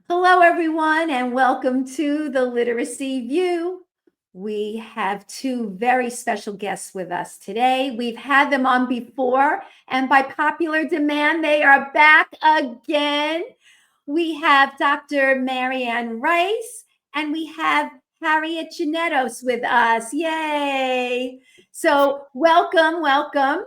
Hello, everyone, and welcome to the Literacy View. We have two very special guests with us today. We've had them on before, and by popular demand, they are back again. We have Dr. Marianne Rice, and we have Harriet Genetos with us. Yay! So, welcome.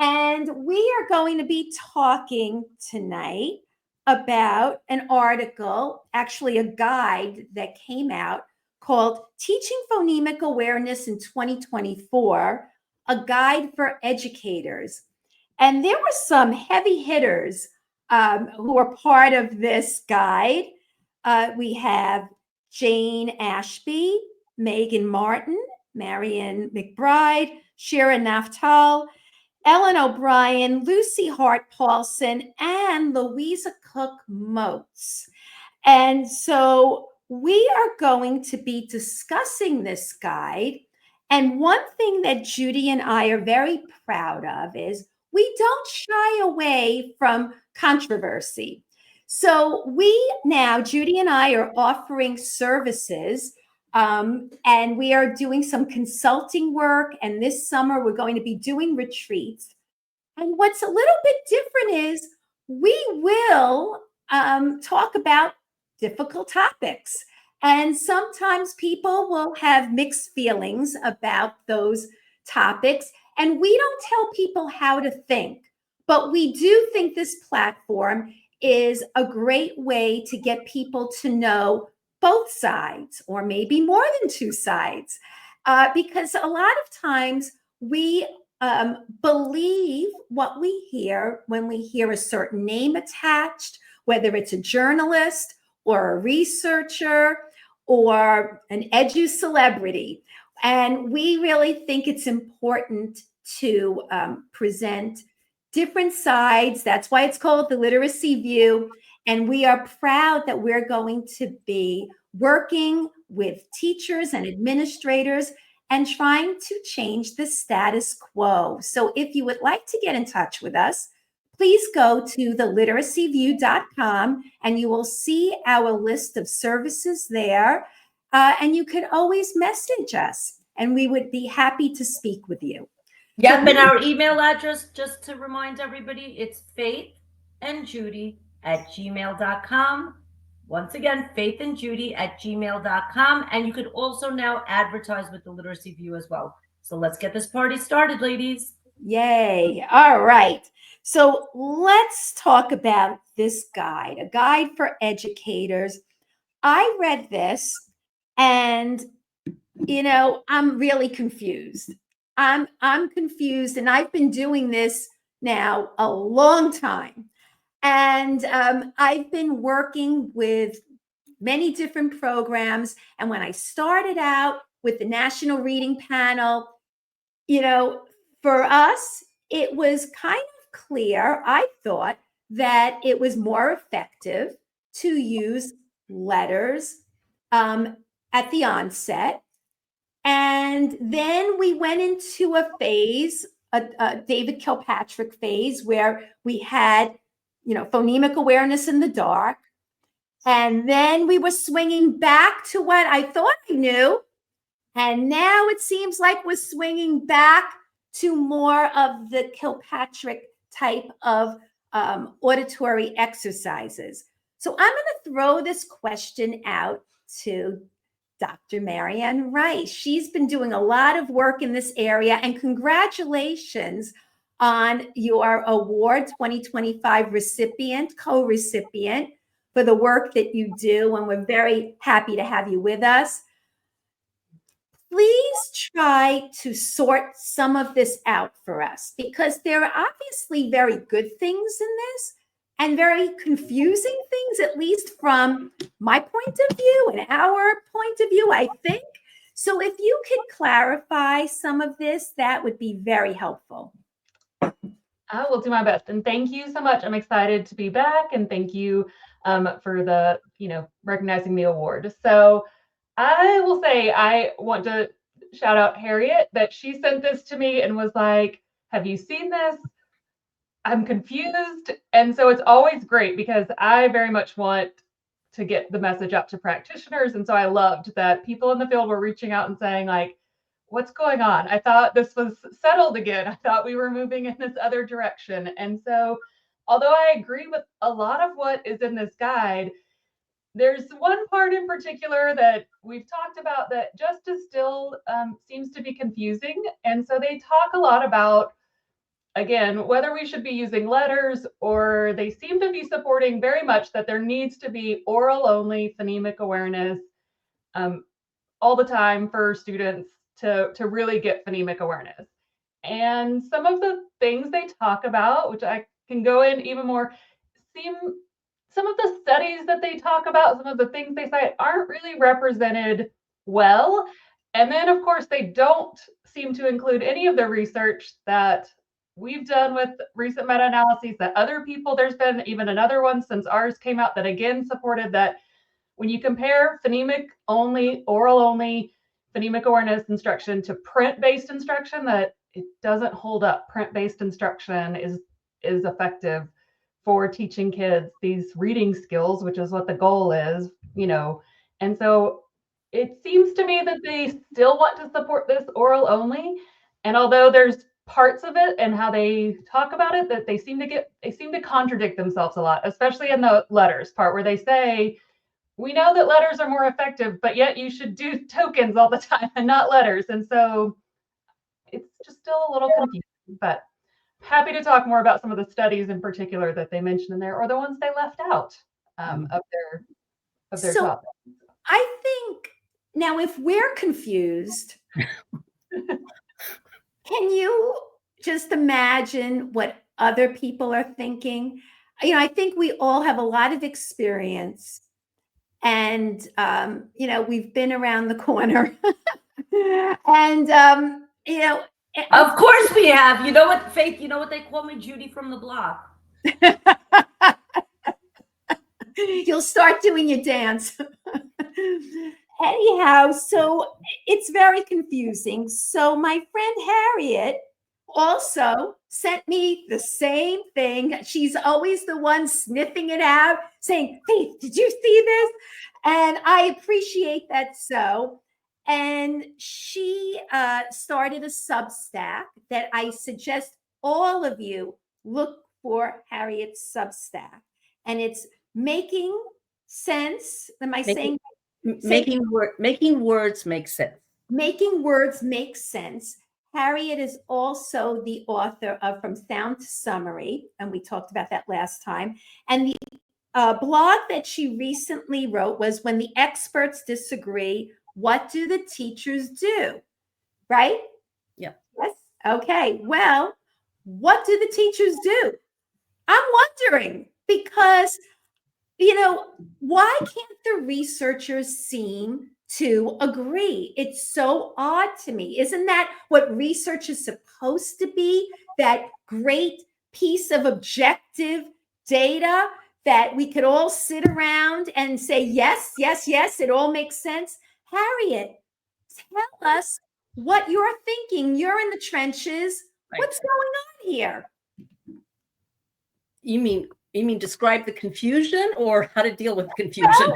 And we are going to be talking tonight about an article, actually a guide that came out called Teaching Phonemic Awareness in 2024, a guide for educators. And there were some heavy hitters who were part of this guide. We have Jane Ashby, Megan Martin, Marion McBride, Shira Naftal, Ellen O'Brien, Lucy Hart Paulson, and Louisa Cook Motes. And so we are going to be discussing this guide. And one thing that Judy and I are very proud of is we don't shy away from controversy. So Judy and I are offering services and we are doing some consulting work. And this summer, we're going to be doing retreats. And what's a little bit different is we will talk about difficult topics. And sometimes people will have mixed feelings about those topics. And we don't tell people how to think. But we do think this platform is a great way to get people to know both sides, or maybe more than two sides, because a lot of times we believe what we hear when we hear a certain name attached, whether it's a journalist or a researcher or an edu celebrity. And we really think it's important to present different sides. That's why it's called the Literacy View. And we are proud that we're going to be working with teachers and administrators and trying to change the status quo. So if you would like to get in touch with us, please go to theliteracyview.com and you will see our list of services there. And you could always message us and we would be happy to speak with you. Yep, and our email address, just to remind everybody, it's faithandjudy@gmail.com. Once again, faithandjudy@gmail.com. And you could also now advertise with the Literacy View as well. So let's get this party started, ladies. Yay. All right. So let's talk about this guide, a guide for educators. I read this and, I'm really confused. I'm confused, and I've been doing this now a long time. And I've been working with many different programs. And when I started out with the National Reading Panel, for us, it was kind of clear, I thought, that it was more effective to use letters at the onset. And then we went into a phase, a David Kilpatrick phase, where we had, phonemic awareness in the dark. And then we were swinging back to what I thought I knew. And now it seems like we're swinging back to more of the Kilpatrick type of auditory exercises. So I'm going to throw this question out to Dr. Marianne Rice. She's been doing a lot of work in this area, and congratulations on your award 2025 recipient, co-recipient, for the work that you do, and we're very happy to have you with us. Please try to sort some of this out for us, because there are obviously very good things in this and very confusing things, at least from my point of view and our point of view, I think. So if you could clarify some of this, that would be very helpful. I will do my best. And thank you so much. I'm excited to be back. And thank you for the, recognizing the award. So I will say, I want to shout out Harriet, that she sent this to me and was like, have you seen this? I'm confused. And so it's always great, because I very much want to get the message out to practitioners. And so I loved that people in the field were reaching out and saying, like, what's going on? I thought this was settled again. I thought we were moving in this other direction. And so, although I agree with a lot of what is in this guide, there's one part in particular that we've talked about that just as still seems to be confusing. And so they talk a lot about, again, whether we should be using letters, or they seem to be supporting very much that there needs to be oral only phonemic awareness all the time for students to really get phonemic awareness. And some of the things they talk about, which I can go in even more, some of the studies that they talk about, some of the things they cite aren't really represented well. And then, of course, they don't seem to include any of the research that we've done with recent meta-analyses that other people, there's been even another one since ours came out that again supported that when you compare phonemic only, oral only, phonemic awareness instruction to print-based instruction, that it doesn't hold up. Print-based instruction is effective for teaching kids these reading skills, which is what the goal is, And so it seems to me that they still want to support this oral only. And although there's parts of it and how they talk about it that they seem to contradict themselves a lot, especially in the letters part where they say, we know that letters are more effective, but yet you should do tokens all the time and not letters. And so it's just still a little confusing, but happy to talk more about some of the studies in particular that they mentioned in there, or the ones they left out of their So topic. I think now if we're confused, can you just imagine what other people are thinking? I think we all have a lot of experience, and we've been around the corner, and Of course we have. You know what, Faith? You know what they call me? Judy from the block. You'll start doing your dance. Anyhow, so it's very confusing. So my friend Harriet also sent me the same thing. She's always the one sniffing it out, saying, Faith, did you see this? And I appreciate that so. And she started a Substack that I suggest all of you look for Harriet's Substack. And it's Making Sense. Am I saying? Making words make sense. Making Words Make Sense. Harriet is also the author of From Sound to Summary, and we talked about that last time. And the blog that she recently wrote was When the Experts Disagree, What Do the Teachers Do? Right? Yeah. Yes. Okay. Well, what do the teachers do? I'm wondering, because why can't the researchers seem to agree? It's so odd to me. Isn't that what research is supposed to be? That great piece of objective data that we could all sit around and say, yes, yes, yes, it all makes sense. Harriet, tell us what you're thinking. You're in the trenches. Right. What's going on here? You mean describe the confusion or how to deal with confusion?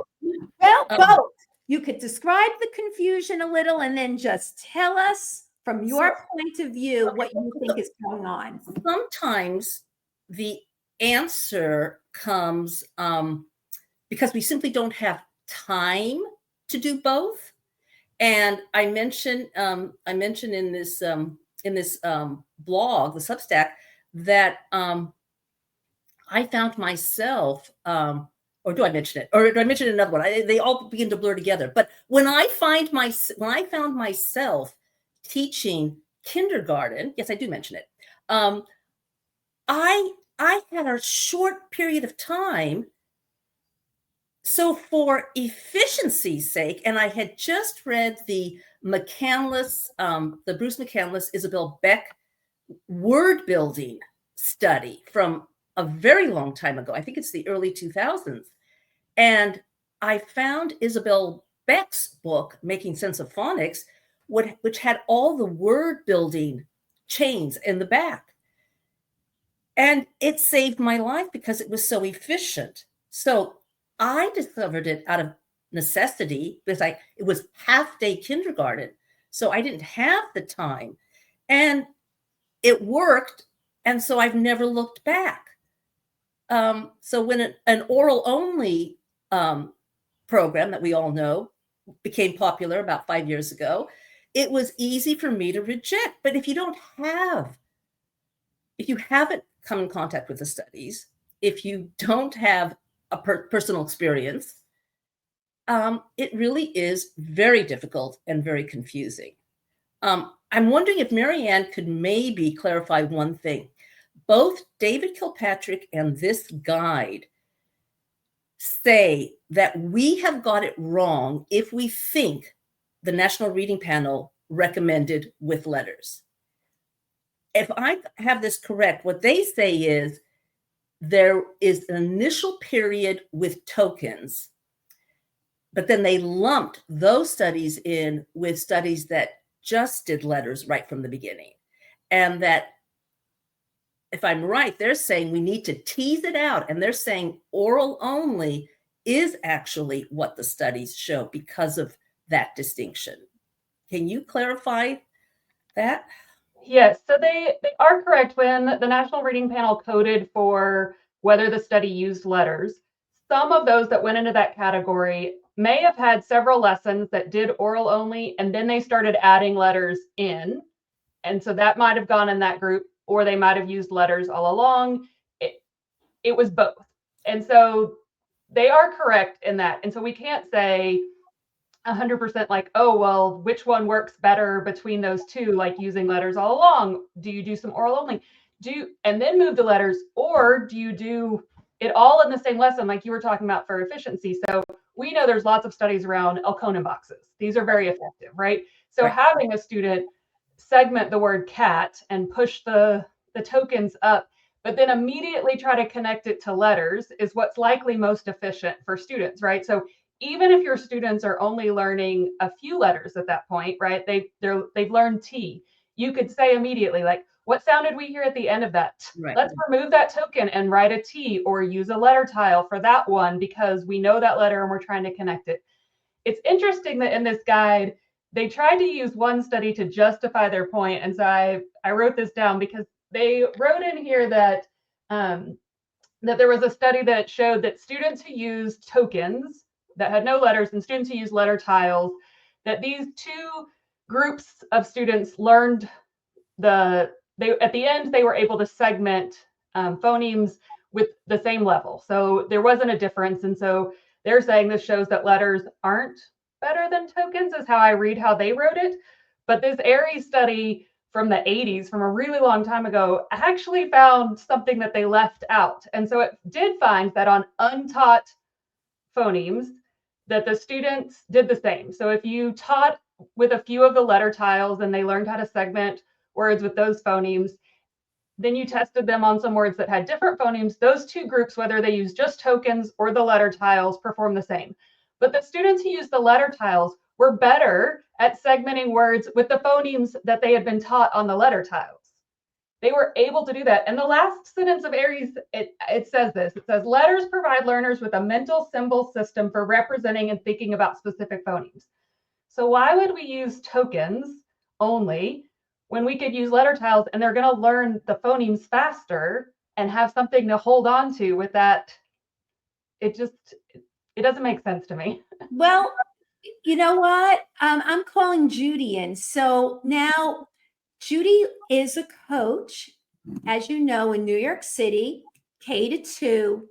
Well, both. You could describe the confusion a little and then just tell us from your point of view what you think is going on. Sometimes the answer comes because we simply don't have time to do both. And I mentioned in this blog, the Substack, that I found myself, or do I mention it? Or do I mention another one? They all begin to blur together. But when I found myself teaching kindergarten, yes, I do mention it. I had a short period of time. So for efficiency's sake, and I had just read the Bruce McCandless, Isabel Beck word building study from a very long time ago. I think it's the early 2000s. And I found Isabel Beck's book, Making Sense of Phonics, which had all the word building chains in the back. And it saved my life because it was so efficient. So I discovered it out of necessity because it was half-day kindergarten. So I didn't have the time. And it worked. And so I've never looked back. So when an oral only program that we all know became popular about 5 years ago, it was easy for me to reject. But if you haven't come in contact with the studies, if you don't have a personal experience, it really is very difficult and very confusing. I'm wondering if Marianne could maybe clarify one thing. Both David Kilpatrick and this guide say that we have got it wrong if we think the National Reading Panel recommended with letters. If I have this correct, what they say is there is an initial period with tokens, but then they lumped those studies in with studies that just did letters right from the beginning. And that, if I'm right, they're saying we need to tease it out. And they're saying oral only is actually what the studies show because of that distinction. Can you clarify that? Yes, so they are correct. When the National Reading Panel coded for whether the study used letters, some of those that went into that category may have had several lessons that did oral only, and then they started adding letters in. And so that might have gone in that group, or they might have used letters all along. It was both. And so they are correct in that. And so we can't say 100% like, oh, well, which one works better between those two, like using letters all along? Do you do some oral only? And then move the letters, or do you do it all in the same lesson, like you were talking about for efficiency? So we know there's lots of studies around Elkonin boxes. These are very effective, right? So having a student segment the word cat and push the tokens up, but then immediately try to connect it to letters is what's likely most efficient for students, right? So even if your students are only learning a few letters at that point, right? They've learned T. You could say immediately, like, what sound did we hear at the end of that? Right. Let's remove that token and write a T, or use a letter tile for that one because we know that letter and we're trying to connect it. It's interesting that in this guide, they tried to use one study to justify their point. And so I wrote this down because they wrote in here that that there was a study that showed that students who used tokens that had no letters and students who used letter tiles, that these two groups of students learned at the end, they were able to segment phonemes with the same level. So there wasn't a difference. And so they're saying this shows that letters aren't better than tokens, is how I read how they wrote it. But this Aries study from the 80s, from a really long time ago, actually found something that they left out. And so it did find that on untaught phonemes, that the students did the same. So if you taught with a few of the letter tiles and they learned how to segment words with those phonemes, then you tested them on some words that had different phonemes, those two groups, whether they use just tokens or the letter tiles, perform the same. But the students who used the letter tiles were better at segmenting words with the phonemes that they had been taught on the letter tiles. They were able to do that. And the last sentence of Aries, it says this. It says, letters provide learners with a mental symbol system for representing and thinking about specific phonemes. So why would we use tokens only when we could use letter tiles and they're going to learn the phonemes faster and have something to hold on to with that? It doesn't make sense to me. Well, you know what? I'm calling Judy in. So now Judy is a coach, as you know, in New York City, K-2.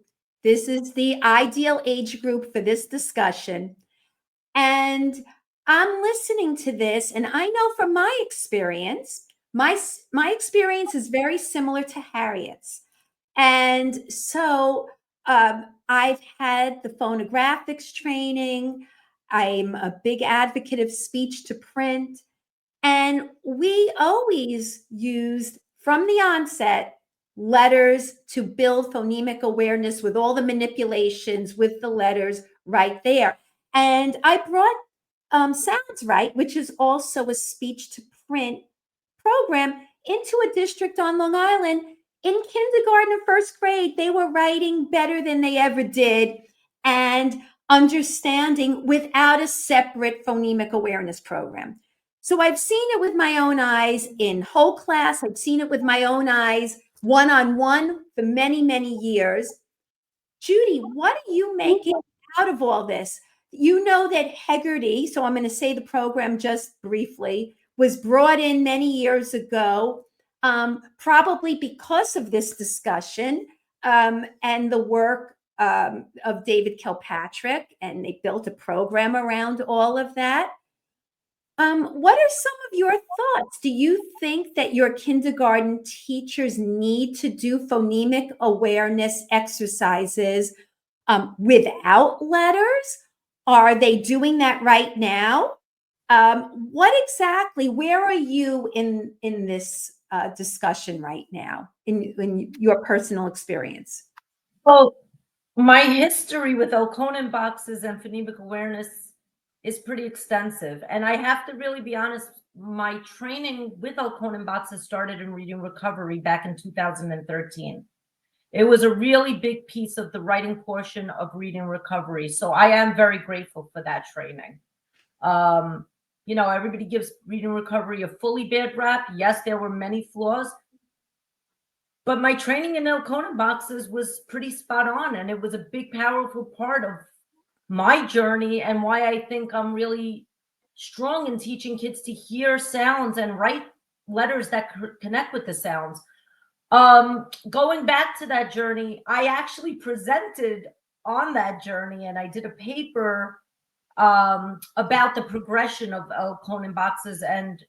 This is the ideal age group for this discussion. And I'm listening to this, and I know from my experience, my experience is very similar to Harriet's. And so I've had the phonographics training. I'm a big advocate of speech to print. And we always used, from the onset, letters to build phonemic awareness with all the manipulations with the letters right there. And I brought Sounds Right, which is also a speech to print program, into a district on Long Island. In kindergarten and first grade, they were writing better than they ever did and understanding without a separate phonemic awareness program. So I've seen it with my own eyes in whole class. I've seen it with my own eyes one-on-one for many, many years. Judy, what are you making out of all this? You know that Hegarty, so I'm going to say the program just briefly, was brought in many years ago, probably because of this discussion and the work of David Kilpatrick, and they built a program around all of that. What are some of your thoughts? Do you think that your kindergarten teachers need to do phonemic awareness exercises without letters? Are they doing that right now? What exactly, where are you in this discussion right now in your personal experience? Well, my history with Elkonin boxes and phonemic awareness is pretty extensive. And I have to really be honest, my training with Elkonin boxes started in reading recovery back in 2013. It was a really big piece of the writing portion of reading recovery. So I am very grateful for that training. You know, everybody gives reading recovery a fully bad rap. Yes, there were many flaws, but my training in Elkonin boxes was pretty spot on. And it was a big, powerful part of my journey and why I think I'm really strong in teaching kids to hear sounds and write letters that connect with the sounds. Going back to that journey, I actually presented on that journey and I did a paper about the progression of Elkonin boxes. And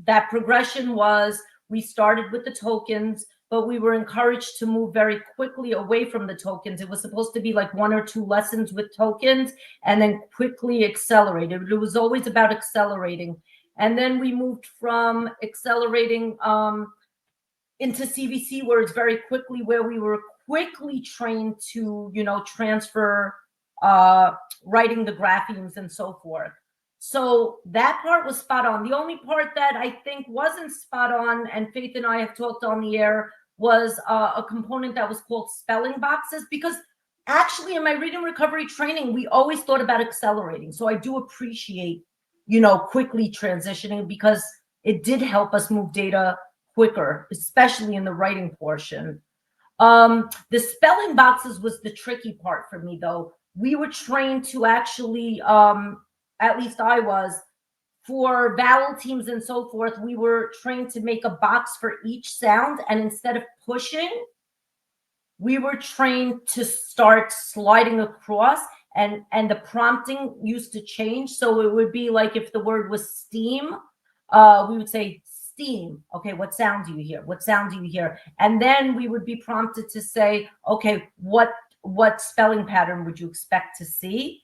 that progression was, we started with the tokens, but we were encouraged to move very quickly away from the tokens. It was supposed to be like 1 or 2 lessons with tokens and then quickly accelerated. It was always about accelerating. And then we moved from accelerating into CVC words very quickly, where we were quickly trained to, you know, transfer writing the graphemes and so forth. So that part was spot on. The only part that I think wasn't spot on, and Faith and I have talked on the air, was a component that was called spelling boxes, because actually in my reading recovery training, we always thought about accelerating. So I do appreciate, you know, quickly transitioning, because it did help us move data quicker, especially in the writing portion. The spelling boxes was the tricky part for me, though. We were trained to actually, at least I was, for vowel teams and so forth, we were trained to make a box for each sound. And instead of pushing, we were trained to start sliding across, and the prompting used to change. So it would be like, if the word was steam, we would say steam. Okay, what sound do you hear? What sound do you hear? And then we would be prompted to say, okay, what spelling pattern would you expect to see?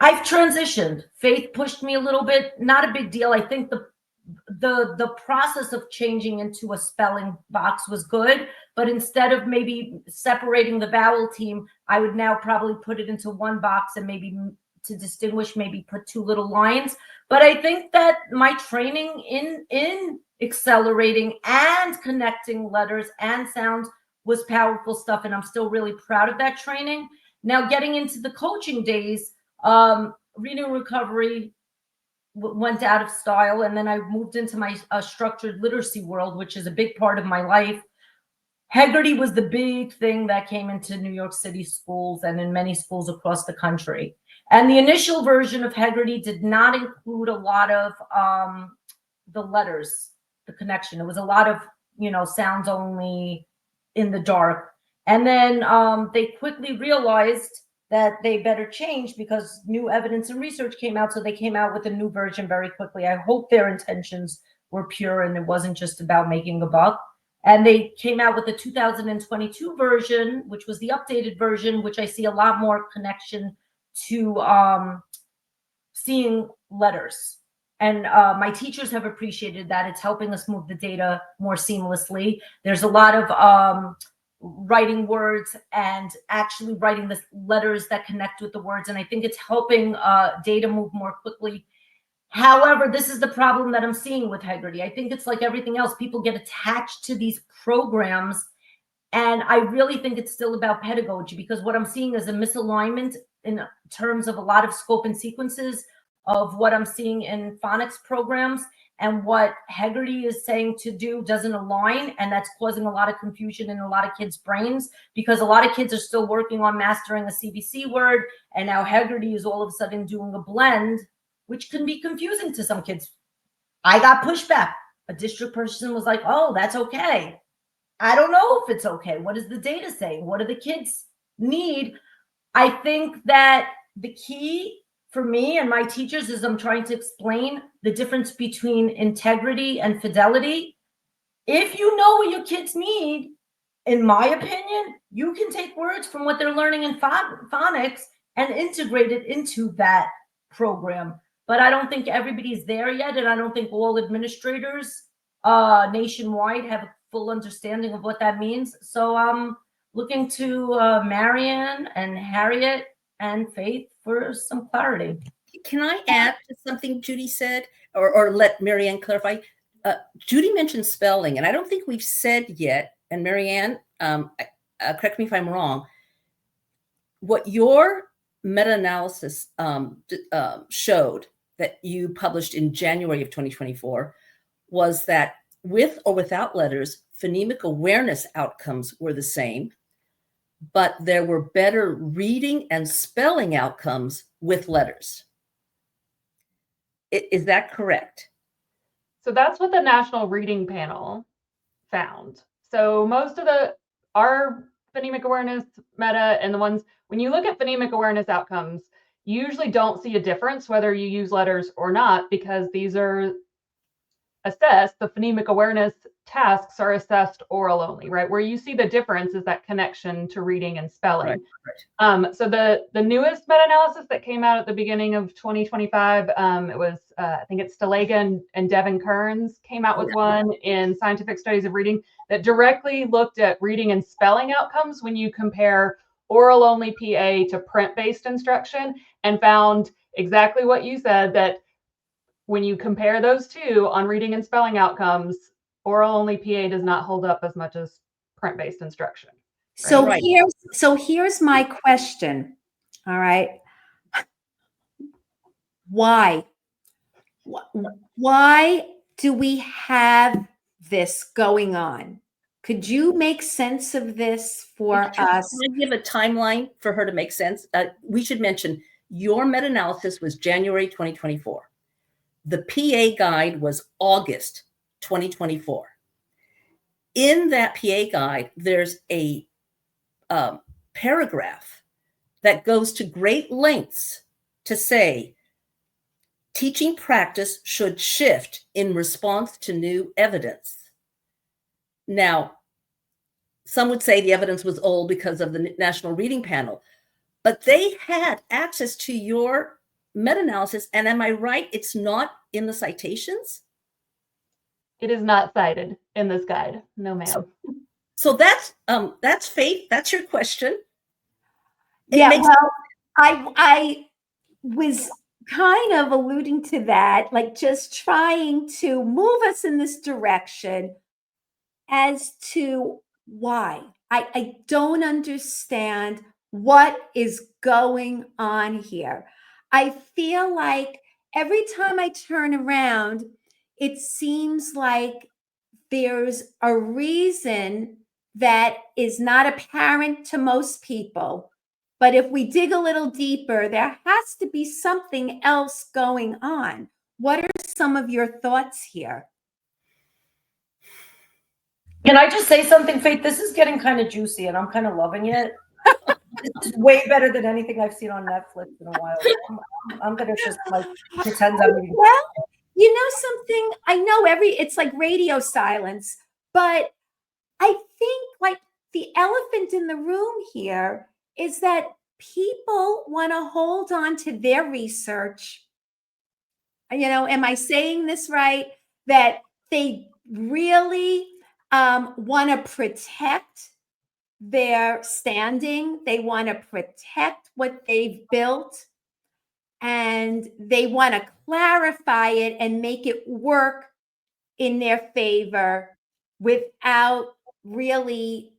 I've transitioned. Faith pushed me a little bit. Not a big deal. I think the process of changing into a spelling box was good, but instead of maybe separating the vowel team, I would now probably put it into one box and maybe to distinguish, maybe put 2 little lines. But I think that my training in accelerating and connecting letters and sounds was powerful stuff, and I'm still really proud of that training. Now, getting into the coaching days, reading recovery went out of style, and then I moved into my structured literacy world, which is a big part of my life. Hegarty was the big thing that came into New York City schools and in many schools across the country. And the initial version of Hegarty did not include a lot of the letters, the connection. It was a lot of, you know, sounds only in the dark. And then they quickly realized that they better change, because new evidence and research came out. So they came out with a new version very quickly. I hope their intentions were pure and it wasn't just about making a buck. And they came out with the 2022 version, which was the updated version, which I see a lot more connection to seeing letters. And my teachers have appreciated that. It's helping us move the data more seamlessly. There's a lot of writing words and actually writing the letters that connect with the words. And I think it's helping data move more quickly. However, this is the problem that I'm seeing with Hegarty. I think it's like everything else. People get attached to these programs And I really think it's still about pedagogy, because what I'm seeing is a misalignment in terms of a lot of scope and sequences of what I'm seeing in phonics programs, and what Hegarty is saying to do doesn't align. And that's causing a lot of confusion in a lot of kids' brains, because a lot of kids are still working on mastering a CBC word. And now Hegarty is all of a sudden doing a blend, which can be confusing to some kids. I got pushback. A district person was like, oh, that's okay. I don't know if it's okay. What does the data say? What do the kids need? I think that the key for me and my teachers is I'm trying to explain the difference between integrity and fidelity. If you know what your kids need, in my opinion, you can take words from what they're learning in phonics and integrate it into that program. But I don't think everybody's there yet, and I don't think all administrators nationwide have a full understanding of what that means. So I'm looking to Marianne and Harriet and Faith for some clarity. Can I add to something Judy said, or let Marianne clarify? Judy mentioned spelling, and I don't think we've said yet, and Marianne, correct me if I'm wrong, what your meta-analysis showed that you published in January of 2024 was that with or without letters, phonemic awareness outcomes were the same, but there were better reading and spelling outcomes with letters. Is that correct? So that's what the National Reading Panel found. So most of our phonemic awareness meta and the ones, when you look at phonemic awareness outcomes, you usually don't see a difference whether you use letters or not, because these are assessed, the phonemic awareness tasks are assessed oral only, right? Where you see the difference is that connection to reading and spelling. Right. So the newest meta-analysis that came out at the beginning of 2025, it was, I think it's Stalega and Devin Kearns came out with one in Scientific Studies of Reading that directly looked at reading and spelling outcomes when you compare oral only PA to print-based instruction, and found exactly what you said, that when you compare those two on reading and spelling outcomes, oral only PA does not hold up as much as print-based instruction. Right? Here's my question. All right. Why do we have this going on? Could you make sense of this for us? Can I give a timeline for her to make sense? We should mention your meta-analysis was January 2024. The PA guide was August 2024. In that PA guide, there's a paragraph that goes to great lengths to say teaching practice should shift in response to new evidence. Now, some would say the evidence was old because of the National Reading Panel, but they had access to your meta-analysis. And am I right? It's not in the citations? It is not cited in this guide. No, ma'am. So that's Faith. That's your question. I was kind of alluding to that, like just trying to move us in this direction as to why. I don't understand what is going on here. I feel like every time I turn around, it seems like there's a reason that is not apparent to most people. But if we dig a little deeper, there has to be something else going on. What are some of your thoughts here? Can I just say something, Faith? This is getting kind of juicy, and I'm kind of loving it. It's way better than anything I've seen on Netflix in a while. I'm gonna just like pretend I'm reading. Well, you know something? I know it's like radio silence, but I think like the elephant in the room here is that people want to hold on to their research. You know, am I saying this right? That they really want to protect their standing. They want to protect what they've built, and they want to clarify it and make it work in their favor without really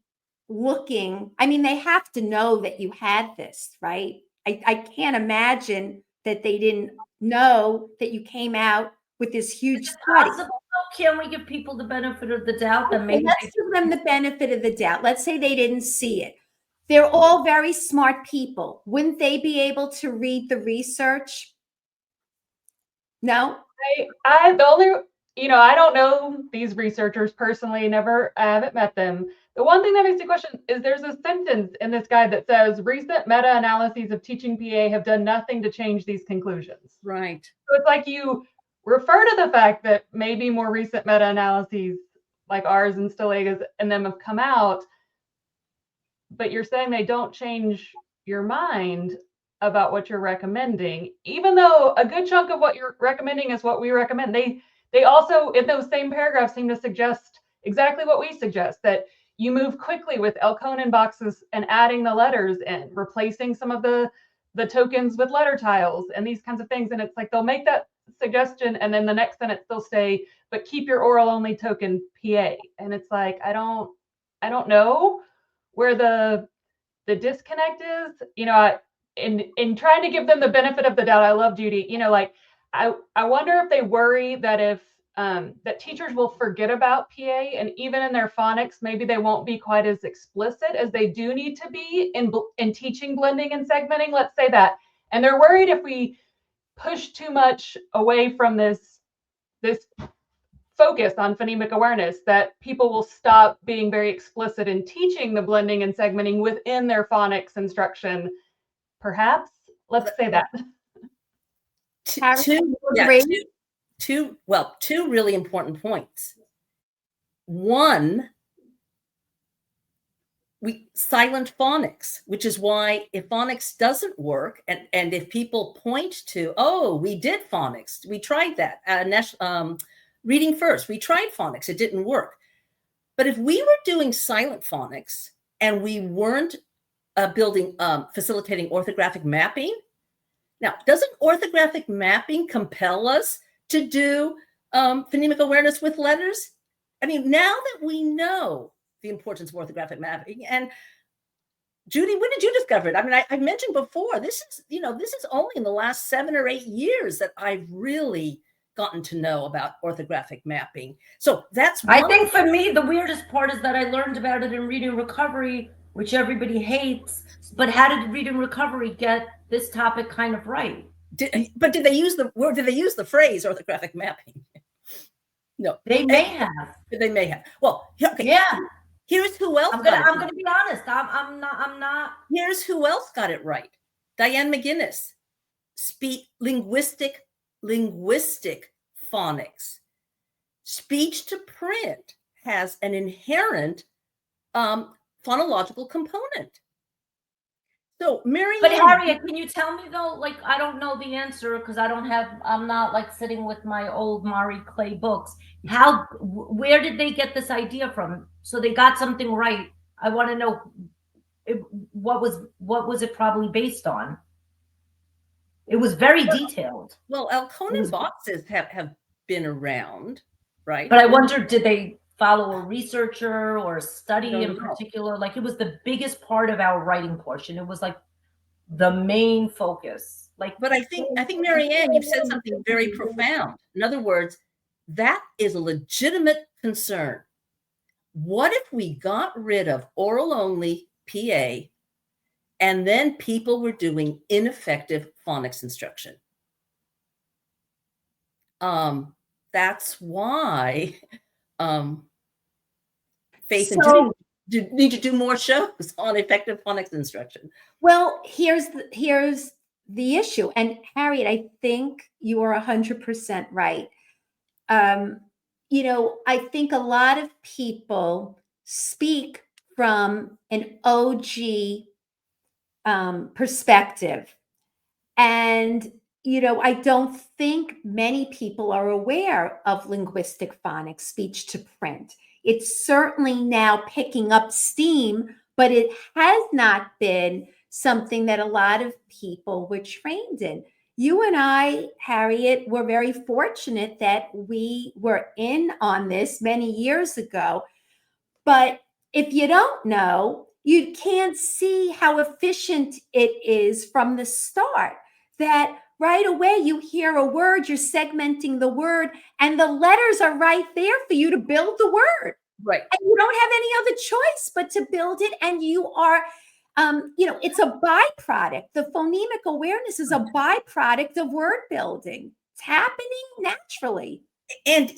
looking, I mean, they have to know that you had this, right? I can't imagine that they didn't know that you came out with this huge study. Possible, can we give people the benefit of the doubt that Okay, maybe let's give them the benefit of the doubt. Let's say they didn't see it. They're all very smart people. Wouldn't they be able to read the research? No? The only, I don't know these researchers personally, I haven't met them. The one thing that makes me question is there's a sentence in this guide that says recent meta-analyses of teaching PA have done nothing to change these conclusions. Right. So it's like you refer to the fact that maybe more recent meta-analyses like ours and Stillega's and them have come out, but you're saying they don't change your mind about what you're recommending, even though a good chunk of what you're recommending is what we recommend. They also, in those same paragraphs, seem to suggest exactly what we suggest, that you move quickly with Elkonin boxes and adding the letters in, replacing some of the tokens with letter tiles and these kinds of things. And it's like they'll make that suggestion and then the next sentence they'll say, but keep your oral only token PA. And it's like, I don't know where the disconnect is. In trying to give them the benefit of the doubt, I love Judy, like I wonder if they worry that if that teachers will forget about PA, and even in their phonics, maybe they won't be quite as explicit as they do need to be in teaching blending and segmenting, let's say that. And they're worried if we push too much away from this focus on phonemic awareness, that people will stop being very explicit in teaching the blending and segmenting within their phonics instruction. Perhaps, let's say that. Two really important points. One, silent phonics, which is why if phonics doesn't work, and if people point to, oh, we did phonics, we tried that, reading first, we tried phonics, it didn't work. But if we were doing silent phonics and we weren't facilitating orthographic mapping. Now, doesn't orthographic mapping compel us to do phonemic awareness with letters? I mean, now that we know the importance of orthographic mapping, and Judy, when did you discover it? I mean, I mentioned before, this is only in the last 7 or 8 years that I've really gotten to know about orthographic mapping. So that's I think for me, the weirdest part is that I learned about it in reading recovery, which everybody hates. But how did reading recovery get this topic kind of right? Did they use the word? Did they use the phrase orthographic mapping? No, they may have. They may have. Well, okay. Yeah. Here's who else. I'm gonna be honest. I'm not. Here's who else got it right. Diane McGinnis. Linguistic phonics. Speech to print has an inherent phonological component. So, Mary. But Harriet, can you tell me though? Like, I don't know the answer because I'm not like sitting with my old Mari Clay books. Where did they get this idea from? So they got something right. I want to know what was it probably based on? It was very detailed. Well, Elkonin boxes have been around, right? But I wonder, did they follow a researcher or a study in particular? Like, it was the biggest part of our writing portion. It was like the main focus. Like, but I think Mary Ann, you've said something very profound. In other words, that is a legitimate concern. What if we got rid of oral only PA and then people were doing ineffective phonics instruction? That's why Faith and Judy need to do more shows on effective phonics instruction. Well, here's the issue. And Harriet, I think you are 100% right. I think a lot of people speak from an OG perspective. And, I don't think many people are aware of linguistic phonics, speech to print. It's certainly now picking up steam, but it has not been something that a lot of people were trained in. You and I, Harriet, were very fortunate that we were in on this many years ago. But if you don't know, you can't see how efficient it is from the start. That right away you hear a word, you're segmenting the word, and the letters are right there for you to build the word. Right. And you don't have any other choice but to build it. And you are, it's a byproduct. The phonemic awareness is a byproduct of word building. It's happening naturally. And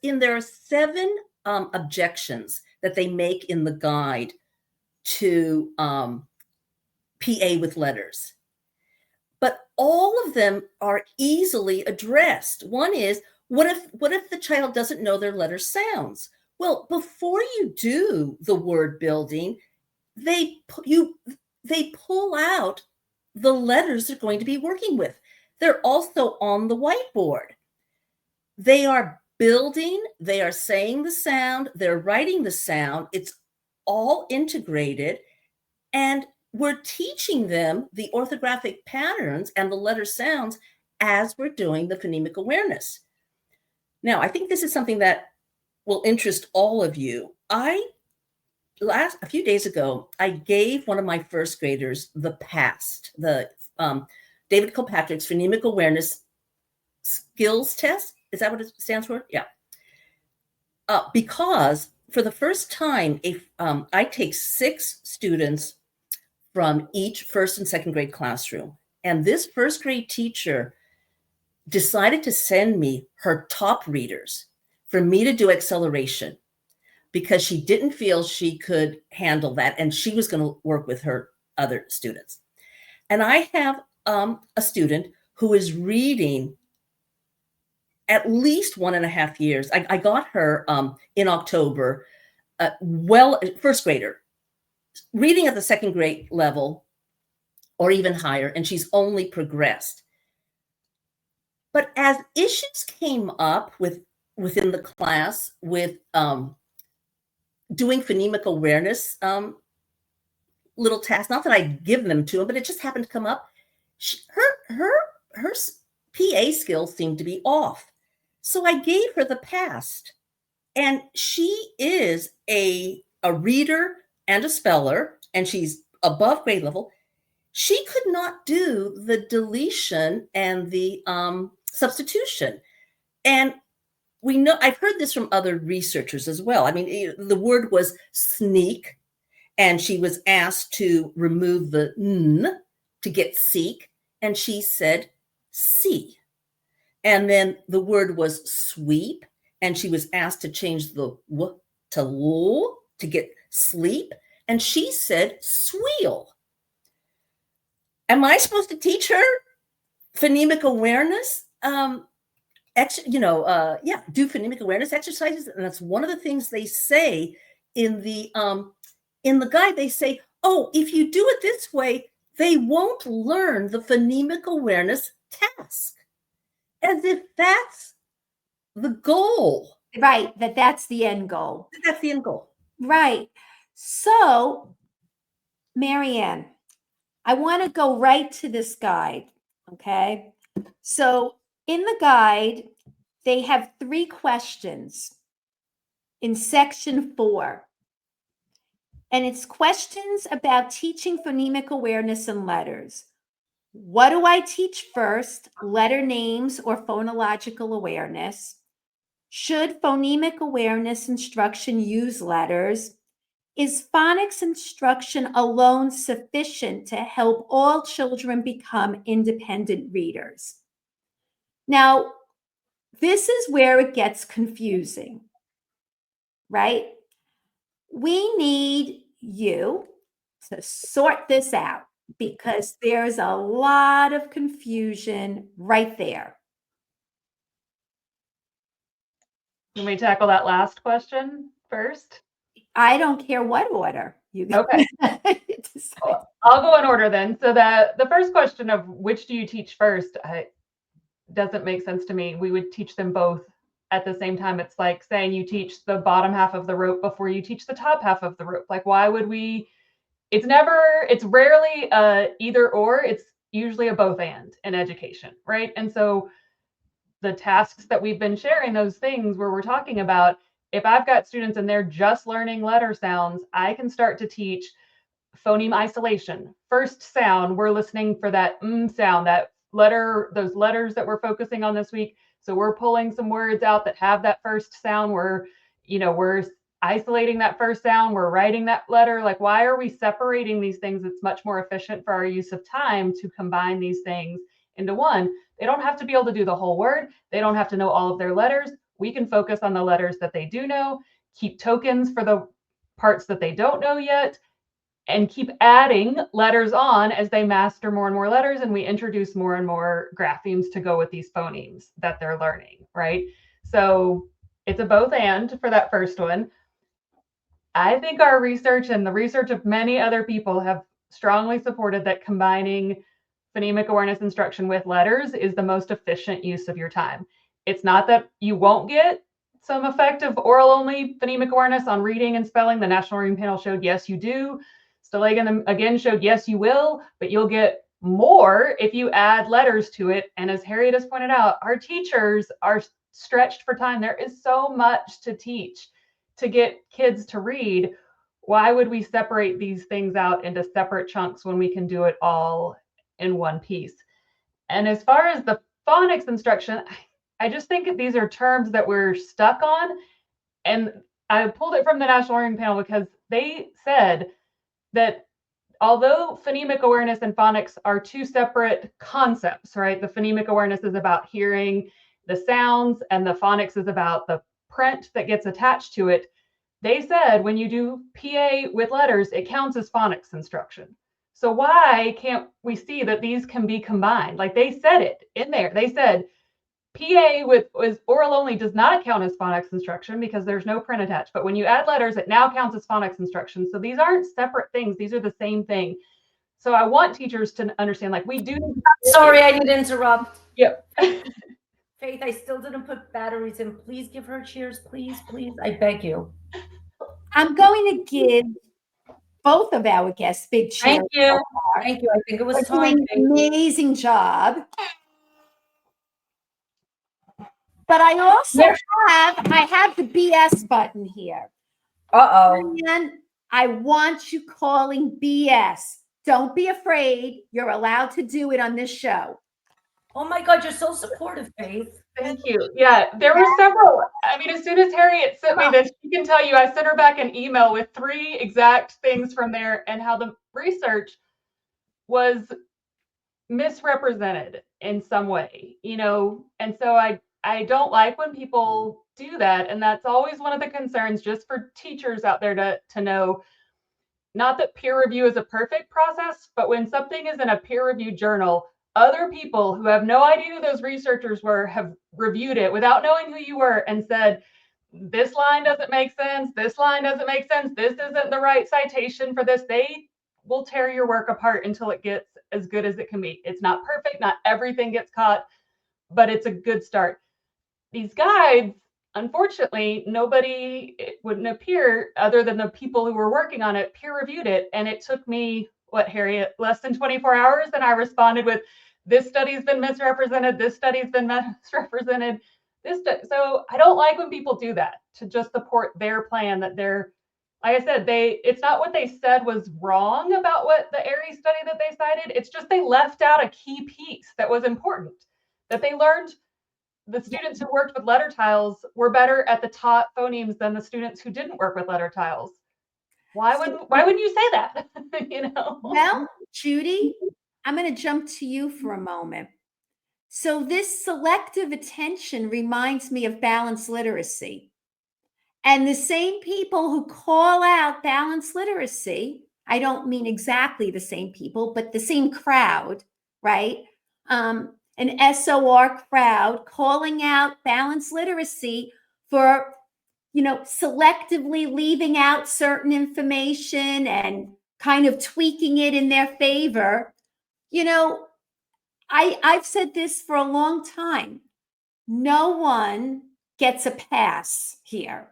there are 7 objections that they make in the guide to PA with letters. But all of them are easily addressed. One is, what if the child doesn't know their letter sounds? Well, before you do the word building, they pull out the letters they're going to be working with. They're also on the whiteboard. They are building, they are saying the sound, they're writing the sound. It's all integrated. And we're teaching them the orthographic patterns and the letter sounds as we're doing the phonemic awareness. Now, I think this is something that will interest all of you. A few days ago, I gave one of my first graders the PAST, the David Kilpatrick's Phonemic Awareness Skills Test. Is that what it stands for? Yeah. Because for the first time, I take 6 students from each first and second grade classroom. And this first grade teacher decided to send me her top readers for me to do acceleration because she didn't feel she could handle that. And she was going to work with her other students. And I have a student who is reading at least 1.5 years. I got her in October, first grader, reading at the second grade level or even higher, and she's only progressed. But as issues came up within the class with doing phonemic awareness little tasks, not that I give them to them, but it just happened to come up, her PA skills seemed to be off. So I gave her the PAST, and she is a reader and a speller, and she's above grade level. She could not do the deletion and the substitution. And we know, I've heard this from other researchers as well. I mean, the word was sneak, and she was asked to remove the n to get seek, and she said see. And then the word was sweep, and she was asked to change the w to l to get sleep, and she said sweal. Am I supposed to teach her phonemic awareness? Do phonemic awareness exercises, and that's one of the things they say in the guide. They say, oh, if you do it this way, they won't learn the phonemic awareness task, as if that's the goal. Right, that's the end goal. That's the end goal. Right. So, Marianne, I want to go right to this guide, okay? So, in the guide, they have 3 questions in section 4. And it's questions about teaching phonemic awareness and letters. What do I teach first? Letter names or phonological awareness? Should phonemic awareness instruction use letters? Is phonics instruction alone sufficient to help all children become independent readers? Now, this is where it gets confusing, right? We need you to sort this out because there's a lot of confusion right there. Can we tackle that last question first? I don't care what order you go. Okay. I'll go in order then. So the first question of which do you teach first doesn't make sense to me. We would teach them both at the same time. It's like saying you teach the bottom half of the rope before you teach the top half of the rope. Like, why would we? It's rarely either or. It's usually a both and in education, right? And so the tasks that we've been sharing, those things where we're talking about, if I've got students and they're just learning letter sounds, I can start to teach phoneme isolation. First sound, we're listening for that sound, that letter, those letters that we're focusing on this week. So we're pulling some words out that have that first sound. We're isolating that first sound. We're writing that letter. Like, why are we separating these things? It's much more efficient for our use of time to combine these things into one. They don't have to be able to do the whole word. They don't have to know all of their letters. We can focus on the letters that they do know, keep tokens for the parts that they don't know yet, and keep adding letters on as they master more and more letters, and we introduce more and more graphemes to go with these phonemes that they're learning, right? So it's a both and for that first one. I think our research and the research of many other people have strongly supported that combining phonemic awareness instruction with letters is the most efficient use of your time. It's not that you won't get some effective oral only phonemic awareness on reading and spelling. The National Reading Panel showed yes, you do. Stillegan again showed yes, you will, but you'll get more if you add letters to it. And as Harriet has pointed out, our teachers are stretched for time. There is so much to teach to get kids to read. Why would we separate these things out into separate chunks when we can do it all in one piece? And as far as the phonics instruction, I just think that these are terms that we're stuck on. And I pulled it from the National Reading Panel because they said that although phonemic awareness and phonics are two separate concepts, right? The phonemic awareness is about hearing the sounds and the phonics is about the print that gets attached to it. They said when you do PA with letters, it counts as phonics instruction. So why can't we see that these can be combined? Like they said it in there. They said PA with oral only does not count as phonics instruction because there's no print attached. But when you add letters, it now counts as phonics instruction. So these aren't separate things. These are the same thing. So I want teachers to understand, like we do. Sorry, I need to interrupt. Yep. Faith, I still didn't put batteries in. Please give her cheers, please, please. I beg you. I'm going to give both of our guests big cheers. Thank you. Thank you. I think it was They're doing time. an amazing job. But I also have the BS button here. Uh-oh. And I want you calling BS. Don't be afraid. You're allowed to do it on this show. Oh my God, you're so supportive, Faith. Thank you. Yeah, there were several. I mean, as soon as Harriet sent me this, she can tell you, I sent her back an email with 3 exact things from there and how the research was misrepresented in some way, and so I don't like when people do that. And that's always one of the concerns just for teachers out there to know, not that peer review is a perfect process, but when something is in a peer reviewed journal, other people who have no idea who those researchers were have reviewed it without knowing who you were and said, this line doesn't make sense. This line doesn't make sense. This isn't the right citation for this. They will tear your work apart until it gets as good as it can be. It's not perfect. Not everything gets caught, but it's a good start. These guides, unfortunately, nobody, it wouldn't appear other than the people who were working on it, peer reviewed it. And it took me, Harriet, less than 24 hours. And I responded with, this study's been misrepresented. This study's been misrepresented. So I don't like when people do that to just support their plan that they're, like I said, it's not what they said was wrong about what the ARIE study that they cited. It's just they left out a key piece that was important, that they learned the students who worked with letter tiles were better at the taught phonemes than the students who didn't work with letter tiles. Why wouldn't you say that? Well, Judy, I'm going to jump to you for a moment. So this selective attention reminds me of balanced literacy. And the same people who call out balanced literacy, I don't mean exactly the same people, but the same crowd, right? An SOR crowd calling out balanced literacy for, selectively leaving out certain information and kind of tweaking it in their favor. I've said this for a long time. No one gets a pass here.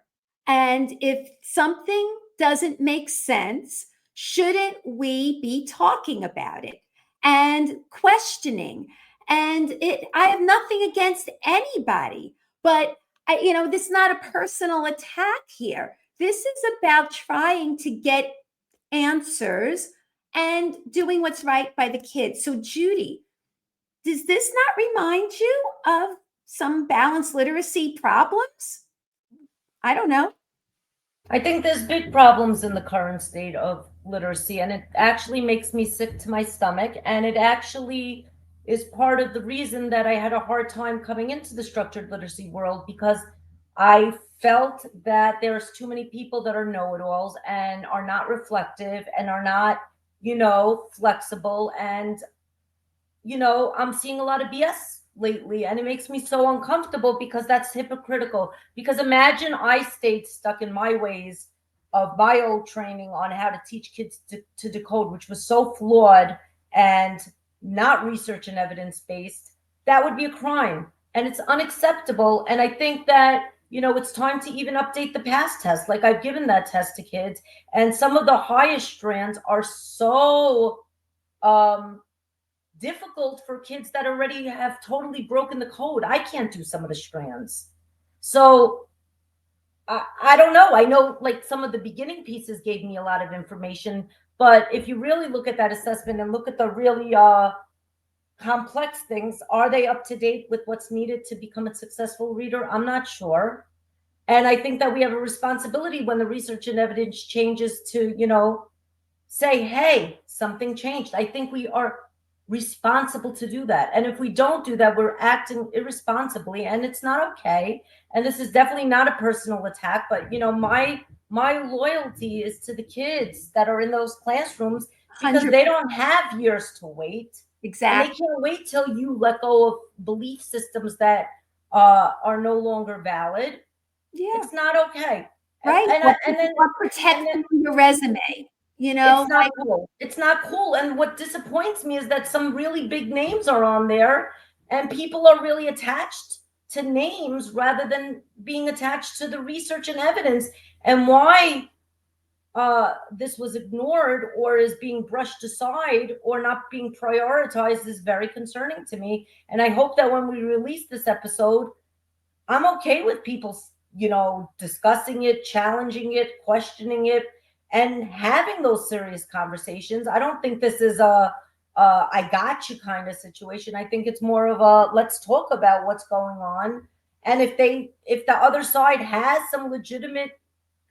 And if something doesn't make sense, shouldn't we be talking about it and questioning? And I have nothing against anybody, but this is not a personal attack here. This is about trying to get answers and doing what's right by the kids. So Judy, does this not remind you of some balanced literacy problems? I don't know. I think there's big problems in the current state of literacy, and it actually makes me sick to my stomach. And it actually is part of the reason that I had a hard time coming into the structured literacy world, because I felt that there's too many people that are know-it-alls and are not reflective and are not, flexible. And, I'm seeing a lot of BS lately, and it makes me so uncomfortable because that's hypocritical. Because imagine I stayed stuck in my ways of my old training on how to teach kids to decode, which was so flawed and not research and evidence based. That would be a crime, and it's unacceptable. And I think that it's time to even update the past test. Like, I've given that test to kids, and some of the highest strands are so difficult for kids that already have totally broken the code. I can't do some of the strands. So I don't know. I know, like, some of the beginning pieces gave me a lot of information, but if you really look at that assessment and look at the really complex things, are they up to date with what's needed to become a successful reader? I'm not sure. And I think that we have a responsibility when the research and evidence changes to, say, hey, something changed. I think we are responsible to do that. And if we don't do that, we're acting irresponsibly, and it's not okay. And this is definitely not a personal attack, but my loyalty is to the kids that are in those classrooms, because 100%. they don't have years to wait. Exactly. And they can't wait till you let go of belief systems that are no longer valid. Yeah. It's not okay. Right. And then protecting your resume. it's not cool. It's not cool. And what disappoints me is that some really big names are on there, and people are really attached to names rather than being attached to the research and evidence. And why this was ignored or is being brushed aside or not being prioritized is very concerning to me. And I hope that when we release this episode, I'm okay with people, discussing it, challenging it, questioning it, and having those serious conversations. I don't think this is a I got you kind of situation. I think it's more of a let's talk about what's going on. And if the other side has some legitimate,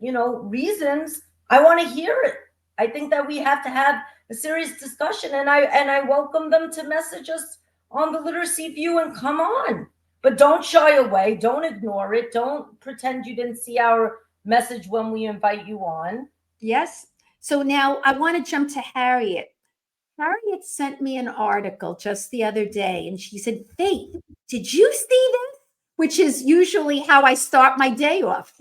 reasons, I want to hear it. I think that we have to have a serious discussion, and I welcome them to message us on the Literacy View and come on. But don't shy away. Don't ignore it. Don't pretend you didn't see our message when we invite you on. Yes. So now I want to jump to Harriet. Harriet sent me an article just the other day, and she said, Faith, did you see this? Which is usually how I start my day off.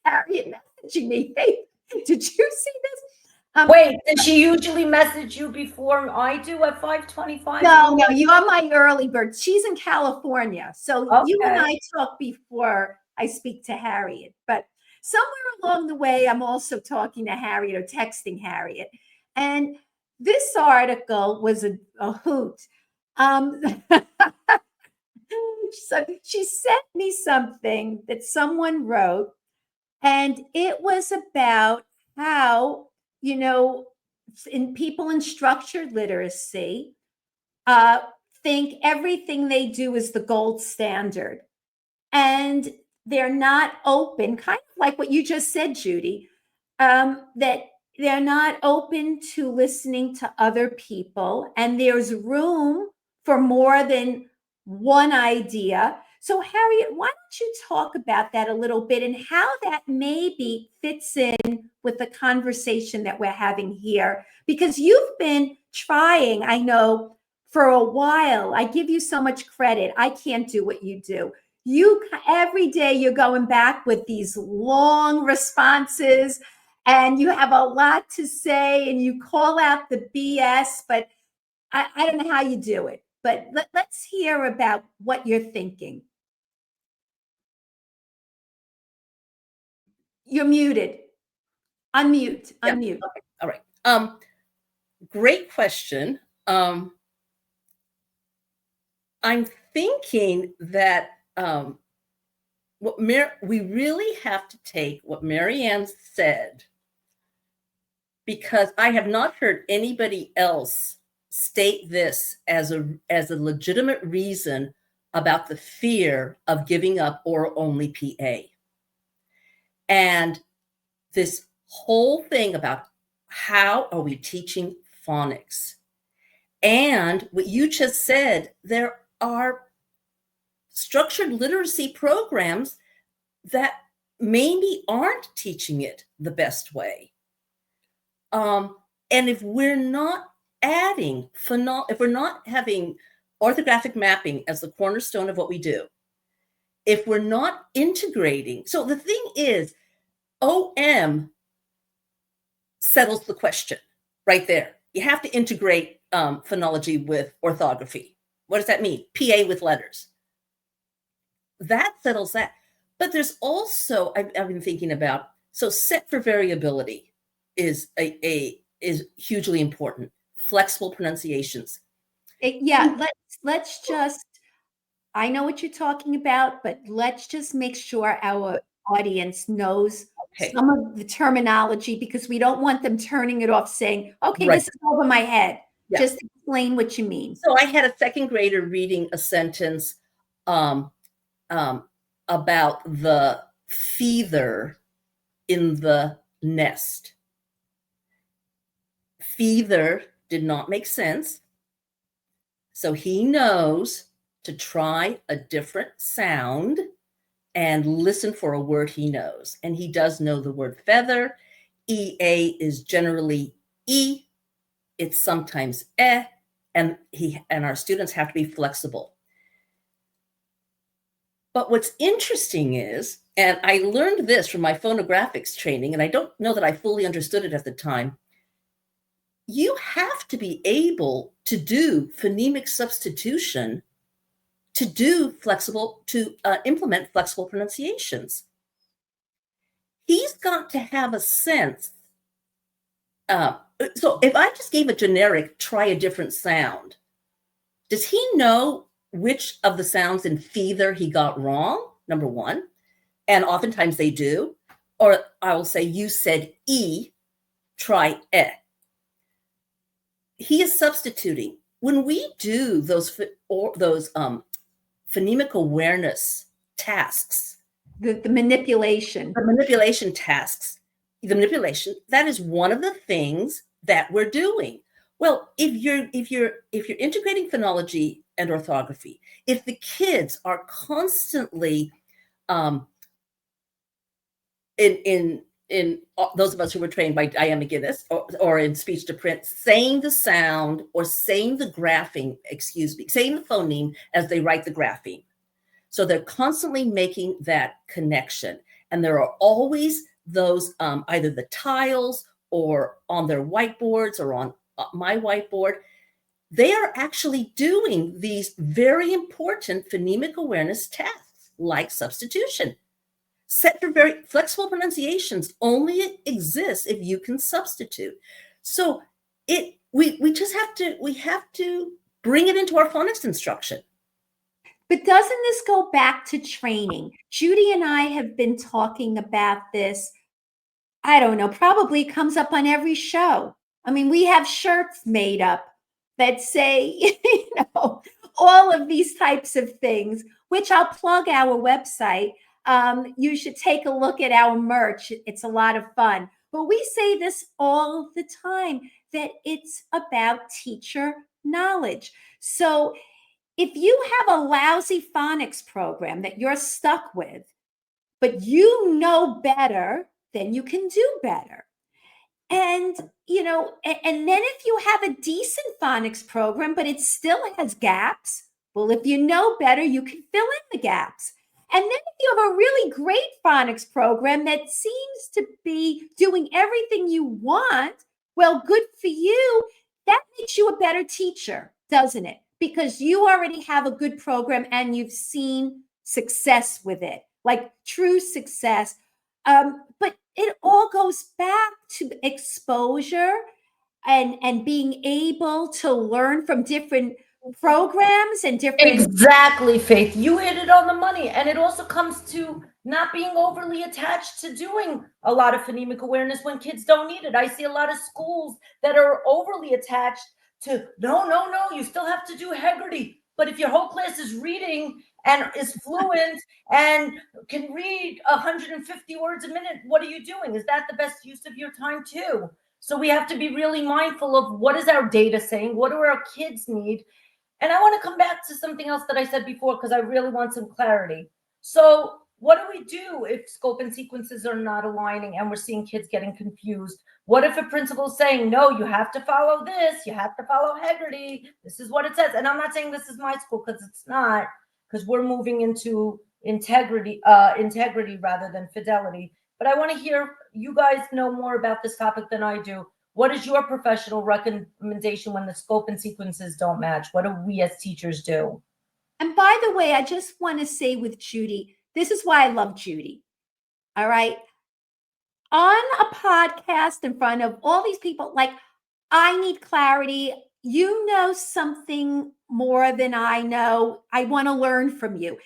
Harriet messaging me, Faith, did you see this? Wait, does she usually message you before I do at 5:25? No, you are my early bird. She's in California. So you and I talk before I speak to Harriet. But somewhere along the way, I'm also talking to Harriet or texting Harriet. And this article was a hoot. So she sent me something that someone wrote, and it was about how, in people in structured literacy, think everything they do is the gold standard. And they're not open, kind of like what you just said, Judy, that they're not open to listening to other people. And there's room for more than one idea. So, Harriet, why don't you talk about that a little bit and how that maybe fits in with the conversation that we're having here? Because you've been trying, I know, for a while. I give you so much credit. I can't do what you do. Every day you're going back with these long responses, and you have a lot to say, and you call out the BS, but I don't know how you do it. But let's hear about what you're thinking. You're muted. Unmute. Yeah. Unmute. Okay. All right. Great question. I'm thinking that we really have to take what Marianne said, because I have not heard anybody else state this as a legitimate reason about the fear of giving up oral only PA. And this whole thing about how are we teaching phonics? And what you just said, there are structured literacy programs that maybe aren't teaching it the best way. And if we're not adding, if we're not having orthographic mapping as the cornerstone of what we do, if we're not integrating, so the thing is, OM settles the question right there. You have to integrate phonology with orthography. What does that mean? PA with letters. That settles that. But there's also, I've been thinking about, so set for variability is is hugely important. Flexible pronunciations. Yeah, let's just, I know what you're talking about, but let's just make sure our audience knows some of the terminology, because we don't want them turning it off saying, okay, Right. this is over my head. Yeah. Just explain what you mean. So I had a second grader reading a sentence about the feather in the nest. Feather did not make sense. So he knows to try a different sound and listen for a word he knows. And he does know the word feather. EA is generally E. It's sometimes E. And our students have to be flexible. But what's interesting is, and I learned this from my phonographics training, and I don't know that I fully understood it at the time, you have to be able to do phonemic substitution to implement flexible pronunciations. He's got to have a sense. So if I just gave a generic, try a different sound, does he know which of the sounds in feather he got wrong? Number one. And oftentimes they do. Or I will say, you said E, try E. He is substituting. When we do those phonemic awareness tasks, The manipulation. the manipulation tasks, that is one of the things that we're doing. Well, if you're integrating phonology and orthography, if the kids are constantly in those of us who were trained by Diane McGinnis or in speech to print, saying the sound or saying the grapheme, saying the phoneme as they write the grapheme. So they're constantly making that connection. And there are always those, either the tiles or on their whiteboards or on my whiteboard, they are actually doing these very important phonemic awareness tasks like substitution. Set for very flexible pronunciations only exists if you can substitute. So we have to bring it into our phonics instruction. But doesn't this go back to training? Judy and I have been talking about this. I don't know, probably comes up on every show. I mean, we have shirts made up that say, all of these types of things, which I'll plug our website. You should take a look at our merch. It's a lot of fun. But we say this all the time, that it's about teacher knowledge. So if you have a lousy phonics program that you're stuck with, but you know better, then you can do better. And, and then if you have a decent phonics program, but it still has gaps, well, if you know better, you can fill in the gaps. And then if you have a really great phonics program that seems to be doing everything you want, well, good for you. That makes you a better teacher, doesn't it? Because you already have a good program and you've seen success with it, like true success. But it all goes back to exposure and being able to learn from different programs and different. Exactly, Faith. You hit it on the money. And it also comes to not being overly attached to doing a lot of phonemic awareness when kids don't need it. I see a lot of schools that are overly attached to, no, you still have to do Haggerty. But if your whole class is reading and is fluent and can read 150 words a minute, what are you doing? Is that the best use of your time too? So we have to be really mindful of what is our data saying? What do our kids need? And I want to come back to something else that I said before, because I really want some clarity. So what do we do if scope and sequences are not aligning and we're seeing kids getting confused? What if a principal is saying, no, you have to follow this, you have to follow Haggerty, this is what it says. And I'm not saying this is my school, because it's not, because we're moving into integrity rather than fidelity. But I want to hear, you guys know more about this topic than I do. What is your professional recommendation when the scope and sequences don't match? What do we as teachers do? And by the way, I just want to say with Judy, this is why I love Judy. All right. On a podcast in front of all these people, like, I need clarity. You know something more than I know. I want to learn from you.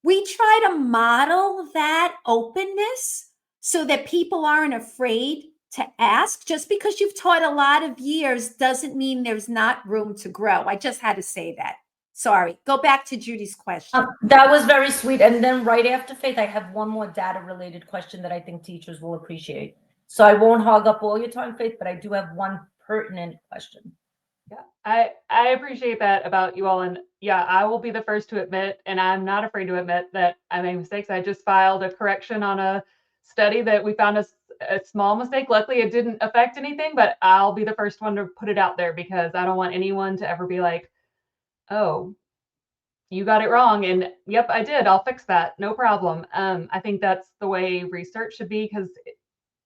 We try to model that openness so that people aren't afraid to ask. Just because you've taught a lot of years doesn't mean there's not room to grow. I just had to say that. Sorry. Go back to Judy's question. That was very sweet. And then right after Faith, I have one more data related question that I think teachers will appreciate. So I won't hog up all your time, Faith, but I do have one pertinent question. Yeah, I appreciate that about you all. And yeah, I will be the first to admit, and I'm not afraid to admit that I made mistakes. I just filed a correction on a study that we found a small mistake. Luckily, it didn't affect anything, but I'll be the first one to put it out there, because I don't want anyone to ever be like, oh, you got it wrong. And yep, I did. I'll fix that. No problem. I think that's the way research should be, because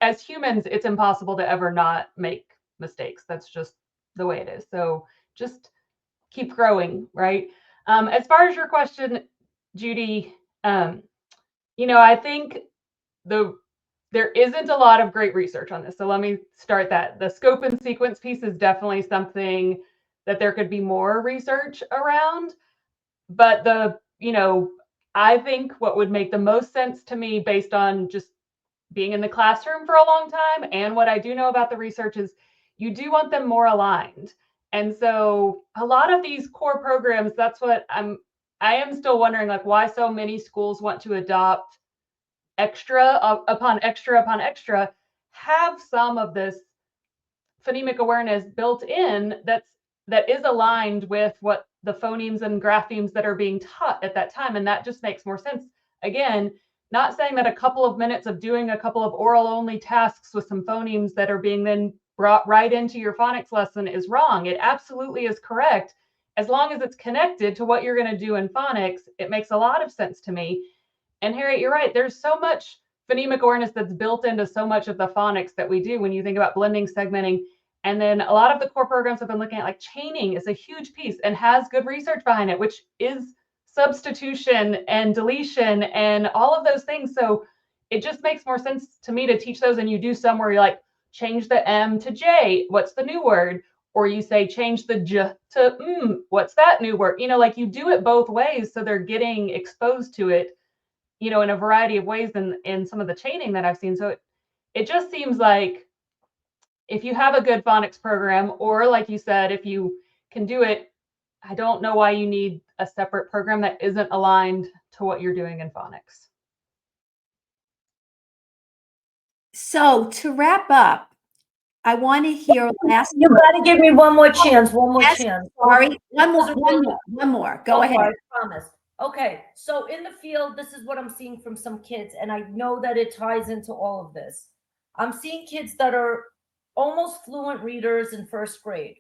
as humans, it's impossible to ever not make mistakes. That's just the way it is. So just keep growing, right? As far as your question, Judy, I think there isn't a lot of great research on this. So let me start that. The scope and sequence piece is definitely something that there could be more research around. But I think what would make the most sense to me, based on just being in the classroom for a long time and what I do know about the research, is you do want them more aligned. And so a lot of these core programs, that's what I am still wondering, like, why so many schools want to adopt extra upon extra upon extra, have some of this phonemic awareness built in that is aligned with what the phonemes and graphemes that are being taught at that time. And that just makes more sense. Again, not saying that a couple of minutes of doing a couple of oral only tasks with some phonemes that are being then brought right into your phonics lesson is wrong. It absolutely is correct. As long as it's connected to what you're going to do in phonics, it makes a lot of sense to me. And Harriet, you're right. There's so much phonemic awareness that's built into so much of the phonics that we do when you think about blending, segmenting. And then a lot of the core programs I've been looking at, like chaining, is a huge piece and has good research behind it, which is substitution and deletion and all of those things. So it just makes more sense to me to teach those. And you do some where you're like, change the M to J, what's the new word? Or you say, change the J to what's that new word? Like you do it both ways. So they're getting exposed to it, in a variety of ways in some of the chaining that I've seen. So it just seems like if you have a good phonics program, or like you said, if you can do it, I don't know why you need a separate program that isn't aligned to what you're doing in phonics. So to wrap up, I want to hear last. You got to give me one more chance. Chance. Sorry, one more. Go ahead. I promise. Okay, so in the field, this is what I'm seeing from some kids, and I know that it ties into all of this. I'm seeing kids that are almost fluent readers in first grade.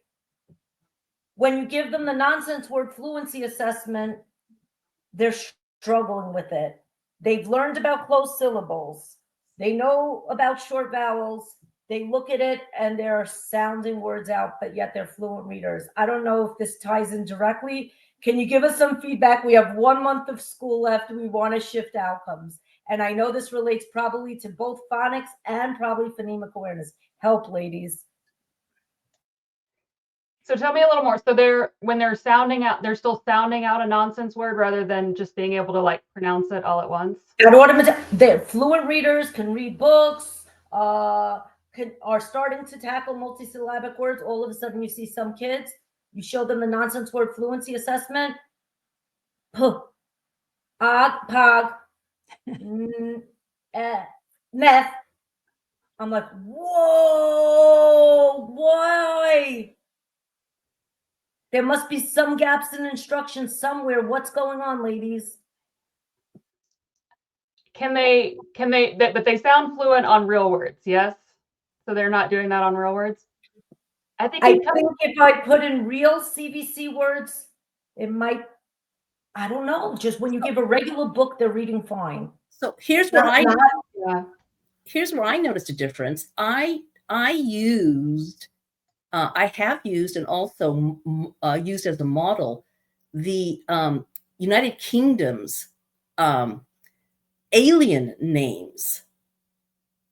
When you give them the nonsense word fluency assessment, they're struggling with it. They've learned about closed syllables. They know about short vowels. They look at it and they're sounding words out, but yet they're fluent readers. I don't know if this ties in directly. Can you give us some feedback? We have 1 month of school left. We want to shift outcomes. And I know this relates probably to both phonics and probably phonemic awareness. Help, ladies. So tell me a little more. So when they're sounding out, they're still sounding out a nonsense word rather than just being able to like pronounce it all at once. They're fluent readers, can read books, are starting to tackle multisyllabic words. All of a sudden, you see some kids, you show them the nonsense word fluency assessment. Puh, ag, pog, meth. I'm like, whoa, why? There must be some gaps in instruction somewhere. What's going on, ladies? But they sound fluent on real words, yes? So they're not doing that on real words? I think if I put in real CVC words, it might, I don't know. Just when you give a regular book, they're reading fine. So here's where I noticed a difference. I have used and also used as a model the United Kingdom's alien names,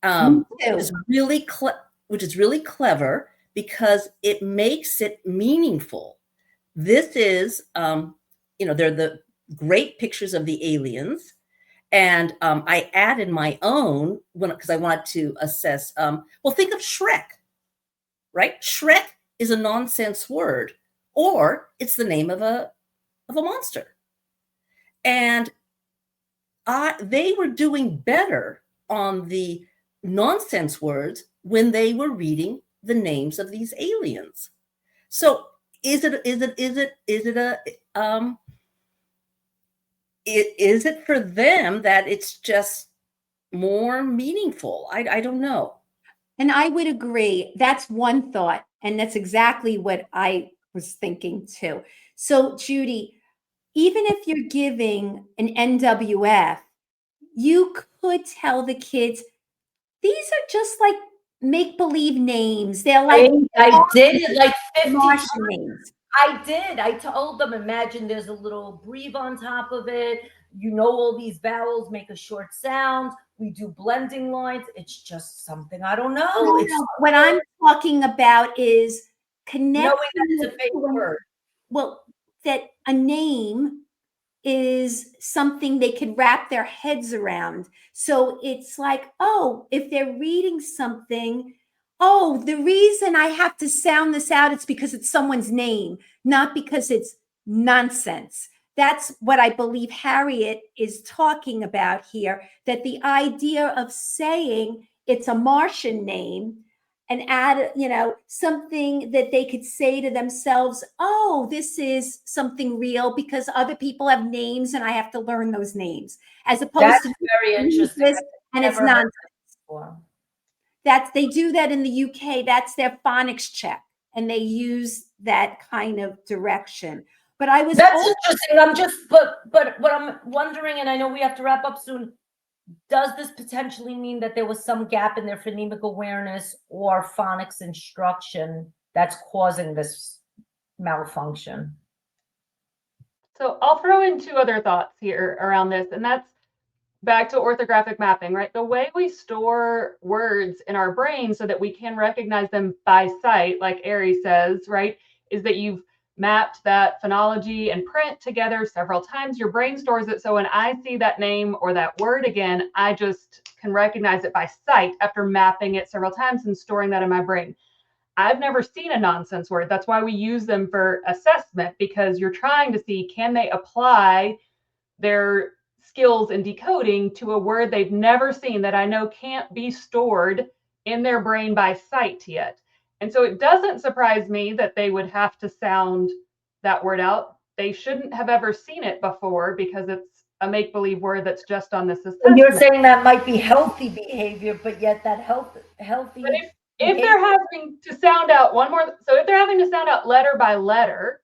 which is really clever because it makes it meaningful. This is, they're the great pictures of the aliens. And I added my own because I wanted to assess, think of Shrek, right? Shrek is a nonsense word, or it's the name of a monster. And they were doing better on the nonsense words when they were reading the names of these aliens. So is it for them that it's just more meaningful? I don't know. And I would agree. That's one thought. And that's exactly what I was thinking too. So, Judy, even if you're giving an NWF, you could tell the kids, these are just like make-believe names. They're like, I did it like 50 Martian times. names. I did. I told them, imagine there's a little breve on top of it. You know, all these vowels make a short sound. We do blending lines. It's just something I don't know. No, what I'm talking about is connecting. Knowing that it's a fake word. Well, that a name is something they can wrap their heads around. So it's like, oh, if they're reading something, oh, the reason I have to sound this out, it's because it's someone's name, not because it's nonsense. That's what I believe Harriet is talking about here, that the idea of saying it's a Martian name and add, something that they could say to themselves, oh, this is something real because other people have names and I have to learn those names, as opposed to very interesting. And it's nonsense. They do that in the UK. That's their phonics check, and they use that kind of direction. But that's interesting. But what I'm wondering, and I know we have to wrap up soon, does this potentially mean that there was some gap in their phonemic awareness or phonics instruction that's causing this malfunction? So I'll throw in two other thoughts here around this, and that's back to orthographic mapping, right? The way we store words in our brain so that we can recognize them by sight, like Ari says, right, is that you've mapped that phonology and print together several times. Your brain stores it. So when I see that name or that word again, I just can recognize it by sight after mapping it several times and storing that in my brain. I've never seen a nonsense word. That's why we use them for assessment, because you're trying to see, can they apply their skills in decoding to a word they've never seen that I know can't be stored in their brain by sight yet. And so it doesn't surprise me that they would have to sound that word out. They shouldn't have ever seen it before because it's a make-believe word that's just on this assessment. And you're saying that might be healthy behavior, but yet that healthy. But if they're having to sound out if they're having to sound out letter by letter,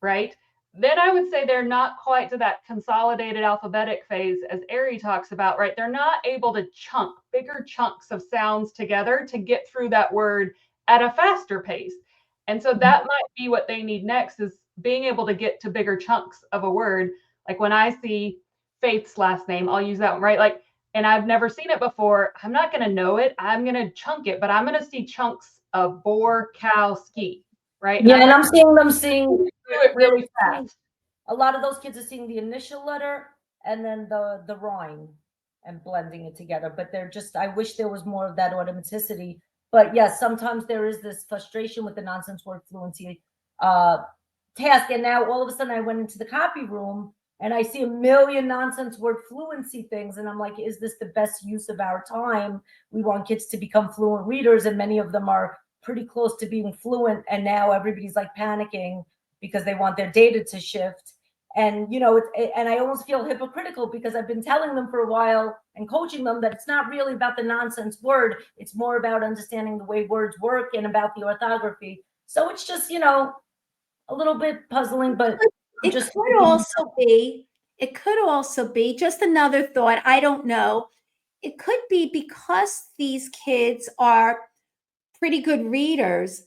right, then I would say they're not quite to that consolidated alphabetic phase as Ari talks about, right? They're not able to chunk bigger chunks of sounds together to get through that word at a faster pace. And so that might be what they need next, is being able to get to bigger chunks of a word. Like when I see Faith's last name, I'll use that one, right? Like, and I've never seen it before. I'm not going to know it. I'm going to chunk it, but I'm going to see chunks of boar, cow, ski. right? Yeah, and I I'm seeing them do it really fast. A lot of those kids are seeing the initial letter and then the rhyme and blending it together. But they're just, I wish there was more of that automaticity. But yes, sometimes there is this frustration with the nonsense word fluency task. And now all of a sudden I went into the copy room and I see a million nonsense word fluency things. And I'm like, is this the best use of our time? We want kids to become fluent readers, and many of them are pretty close to being fluent. And now everybody's like panicking because they want their data to shift. And, you know, and I almost feel hypocritical because I've been telling them for a while and coaching them that it's not really about the nonsense word. It's more about understanding the way words work and about the orthography. So it's just, you know, a little bit puzzling, but It could also be just another thought. I don't know. It could be because these kids are pretty good readers,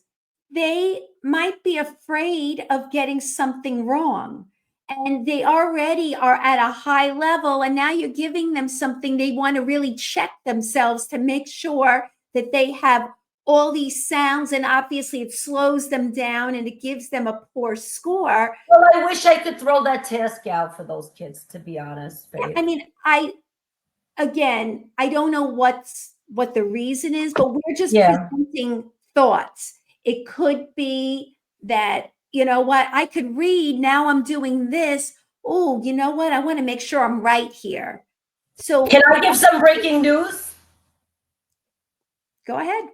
they might be afraid of getting something wrong. And they already are at a high level. And now you're giving them something they want to really check themselves to make sure that they have all these sounds. And obviously, it slows them down and it gives them a poor score. Well, I wish I could throw that task out for those kids, to be honest. Faith. I mean, I don't know what the reason is, but we're just presenting thoughts. It could be that, you know what, I could read, now I'm doing this. Oh, you know what, I want to make sure I'm right here. So can I give some breaking news? Go ahead.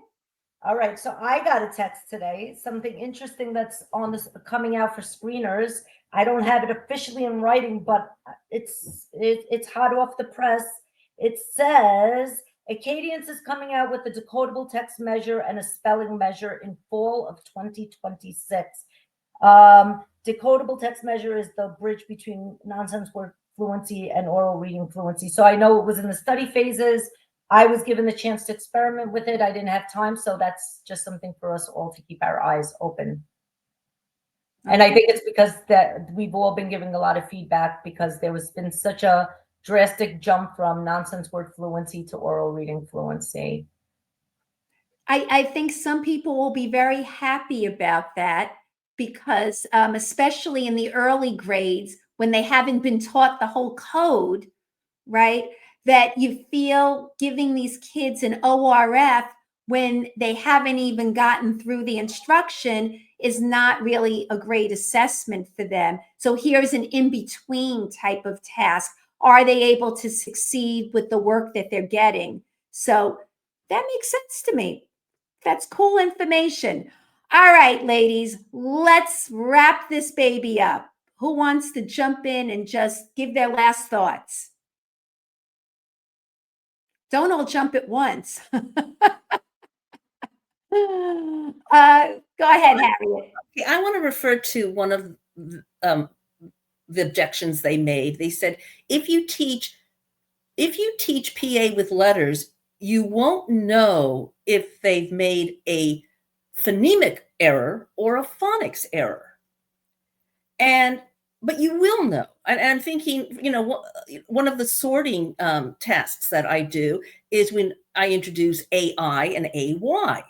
All right, so I got a text today, something interesting that's on this coming out for screeners. I don't have it officially in writing, but it's hot off the press. It says Acadians is coming out with a decodable text measure and a spelling measure in fall of 2026. Decodable text measure is the bridge between nonsense word fluency and oral reading fluency. So I know it was in the study phases. I was given the chance to experiment with it. I didn't have time, so that's just something for us all to keep our eyes open. And I think it's because that we've all been giving a lot of feedback because there has been such a drastic jump from nonsense word fluency to oral reading fluency. I think some people will be very happy about that because especially in the early grades when they haven't been taught the whole code, right? That you feel giving these kids an ORF when they haven't even gotten through the instruction is not really a great assessment for them. So here's an in-between type of task. Are they able to succeed with the work that they're getting? So that makes sense to me. That's cool information. All right, ladies, let's wrap this baby up. Who wants to jump in and just give their last thoughts? Don't all jump at once. Go ahead, Harriet. Okay, I want to refer to one of the objections they made. They said, if you teach PA with letters, you won't know if they've made a phonemic error or a phonics error. But you will know. And I'm thinking, you know, one of the sorting tasks that I do is when I introduce AI and AY.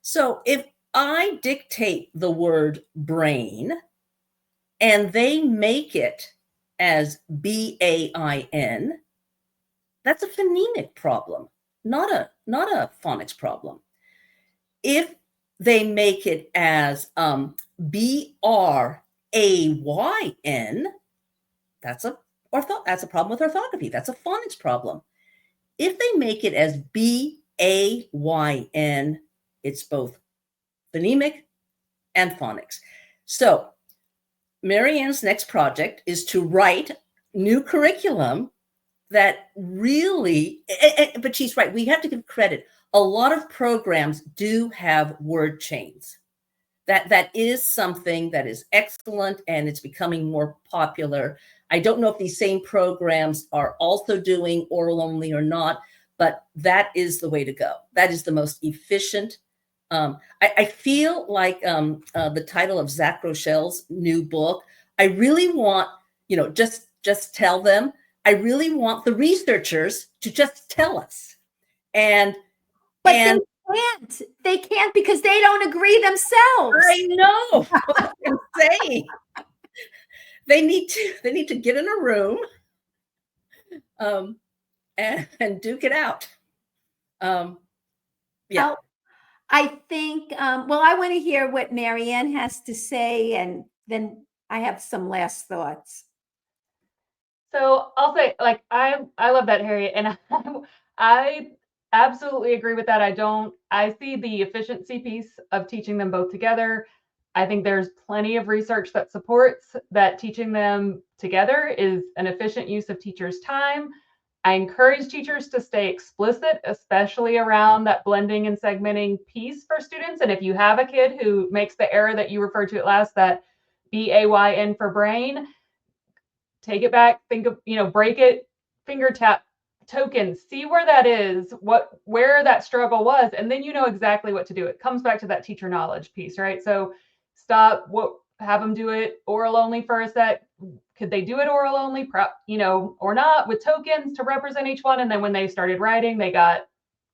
So if I dictate the word brain and they make it as BAIN, that's a phonemic problem, not a phonics problem. If they make it as BRAYN, that's a problem with orthography. That's a phonics problem. If they make it as BAYN, it's both phonemic and phonics. So Marianne's next project is to write new curriculum that really, but she's right, we have to give credit. A lot of programs do have word chains. That is something that is excellent, and it's becoming more popular. I don't know if these same programs are also doing oral only or not, but that is the way to go. That is the most efficient. I feel like the title of Zach Rochelle's new book, I really want, you know, just tell them. I really want the researchers to just tell us. can't. They can't because they don't agree themselves. I know what I'm saying. They need to get in a room and duke it out. Yeah. I think, well, I want to hear what Marianne has to say, and then I have some last thoughts. So I'll say, like, I love that, Harriet, and I absolutely agree with that. I see the efficiency piece of teaching them both together. I think there's plenty of research that supports that teaching them together is an efficient use of teachers' time. I encourage teachers to stay explicit, especially around that blending and segmenting piece for students. And if you have a kid who makes the error that you referred to at last, that BAYN for brain, take it back, think of, break it, finger tap, tokens, see where that is, where that struggle was, and then you know exactly what to do. It comes back to that teacher knowledge piece, right? So have them do it oral only for a sec. Could they do it oral only, or not, with tokens to represent each one? And then when they started writing, they got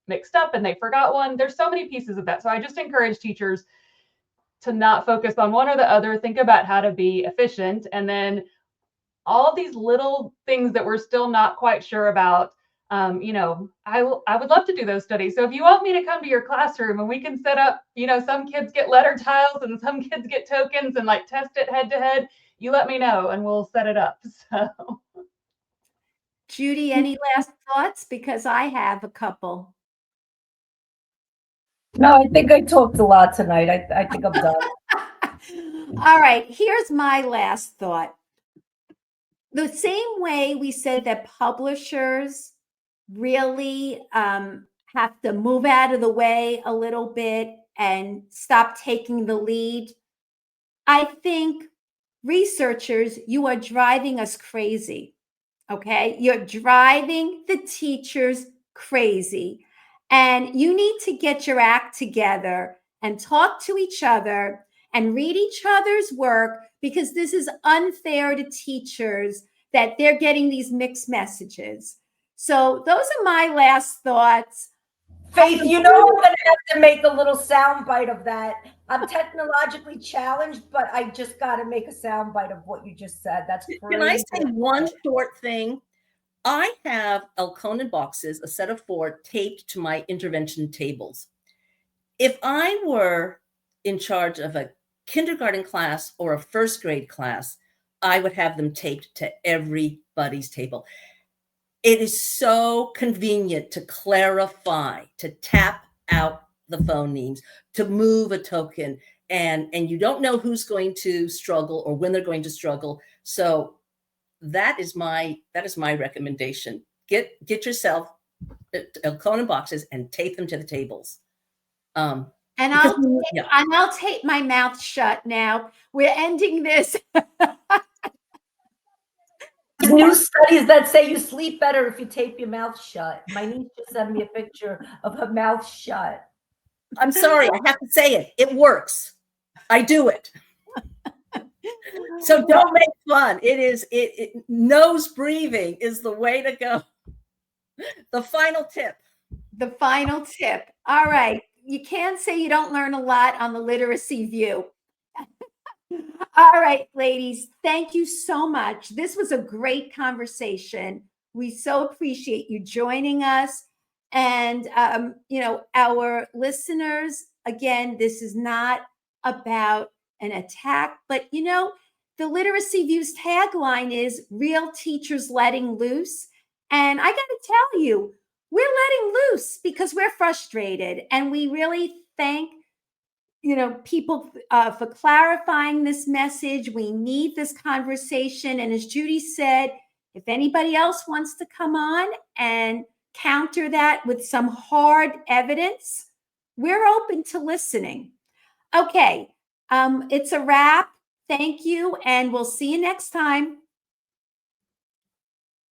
mixed up and they forgot one. There's so many pieces of that. So I just encourage teachers to not focus on one or the other, think about how to be efficient, and then all of these little things that we're still not quite sure about. I would love to do those studies. So if you want me to come to your classroom and we can set up, some kids get letter tiles and some kids get tokens and like test it head to head, you let me know and we'll set it up. So, Judy, any last thoughts? Because I have a couple. No, I think I talked a lot tonight. I think I'm done. All right, here's my last thought. The same way we said that publishers really have to move out of the way a little bit and stop taking the lead, I think researchers, you are driving us crazy, okay? You're driving the teachers crazy. And you need to get your act together and talk to each other and read each other's work, because this is unfair to teachers that they're getting these mixed messages. So those are my last thoughts. Faith, I'm going to have to make a little soundbite of that. I'm technologically challenged, but I just got to make a soundbite of what you just said. That's crazy. Can I say one short thing? I have Elkonin boxes, a set of 4, taped to my intervention tables. If I were in charge of a kindergarten class or a first grade class, I would have them taped to everybody's table. It is so convenient to clarify, to tap out the phonemes, to move a token, and you don't know who's going to struggle or when they're going to struggle. So that is my recommendation. Get yourself Elkonin boxes and tape them to the tables. And I'll tape my mouth shut now. We're ending this. New studies that say you sleep better if you tape your mouth shut. My niece just sent me a picture of her mouth shut. I'm sorry, I have to say it. It works. I do it. So don't make fun. Nose breathing is the way to go. The final tip. The final tip. All right. You can't say you don't learn a lot on the Literacy View. All right, ladies, thank you so much. This was a great conversation. We so appreciate you joining us. And, our listeners, again, this is not about an attack, but, the Literacy View's tagline is real teachers letting loose. And I got to tell you, we're letting loose because we're frustrated. And we really thank people for clarifying this message. We need this conversation. And as Judy said, if anybody else wants to come on and counter that with some hard evidence, we're open to listening. Okay, it's a wrap. Thank you, and we'll see you next time.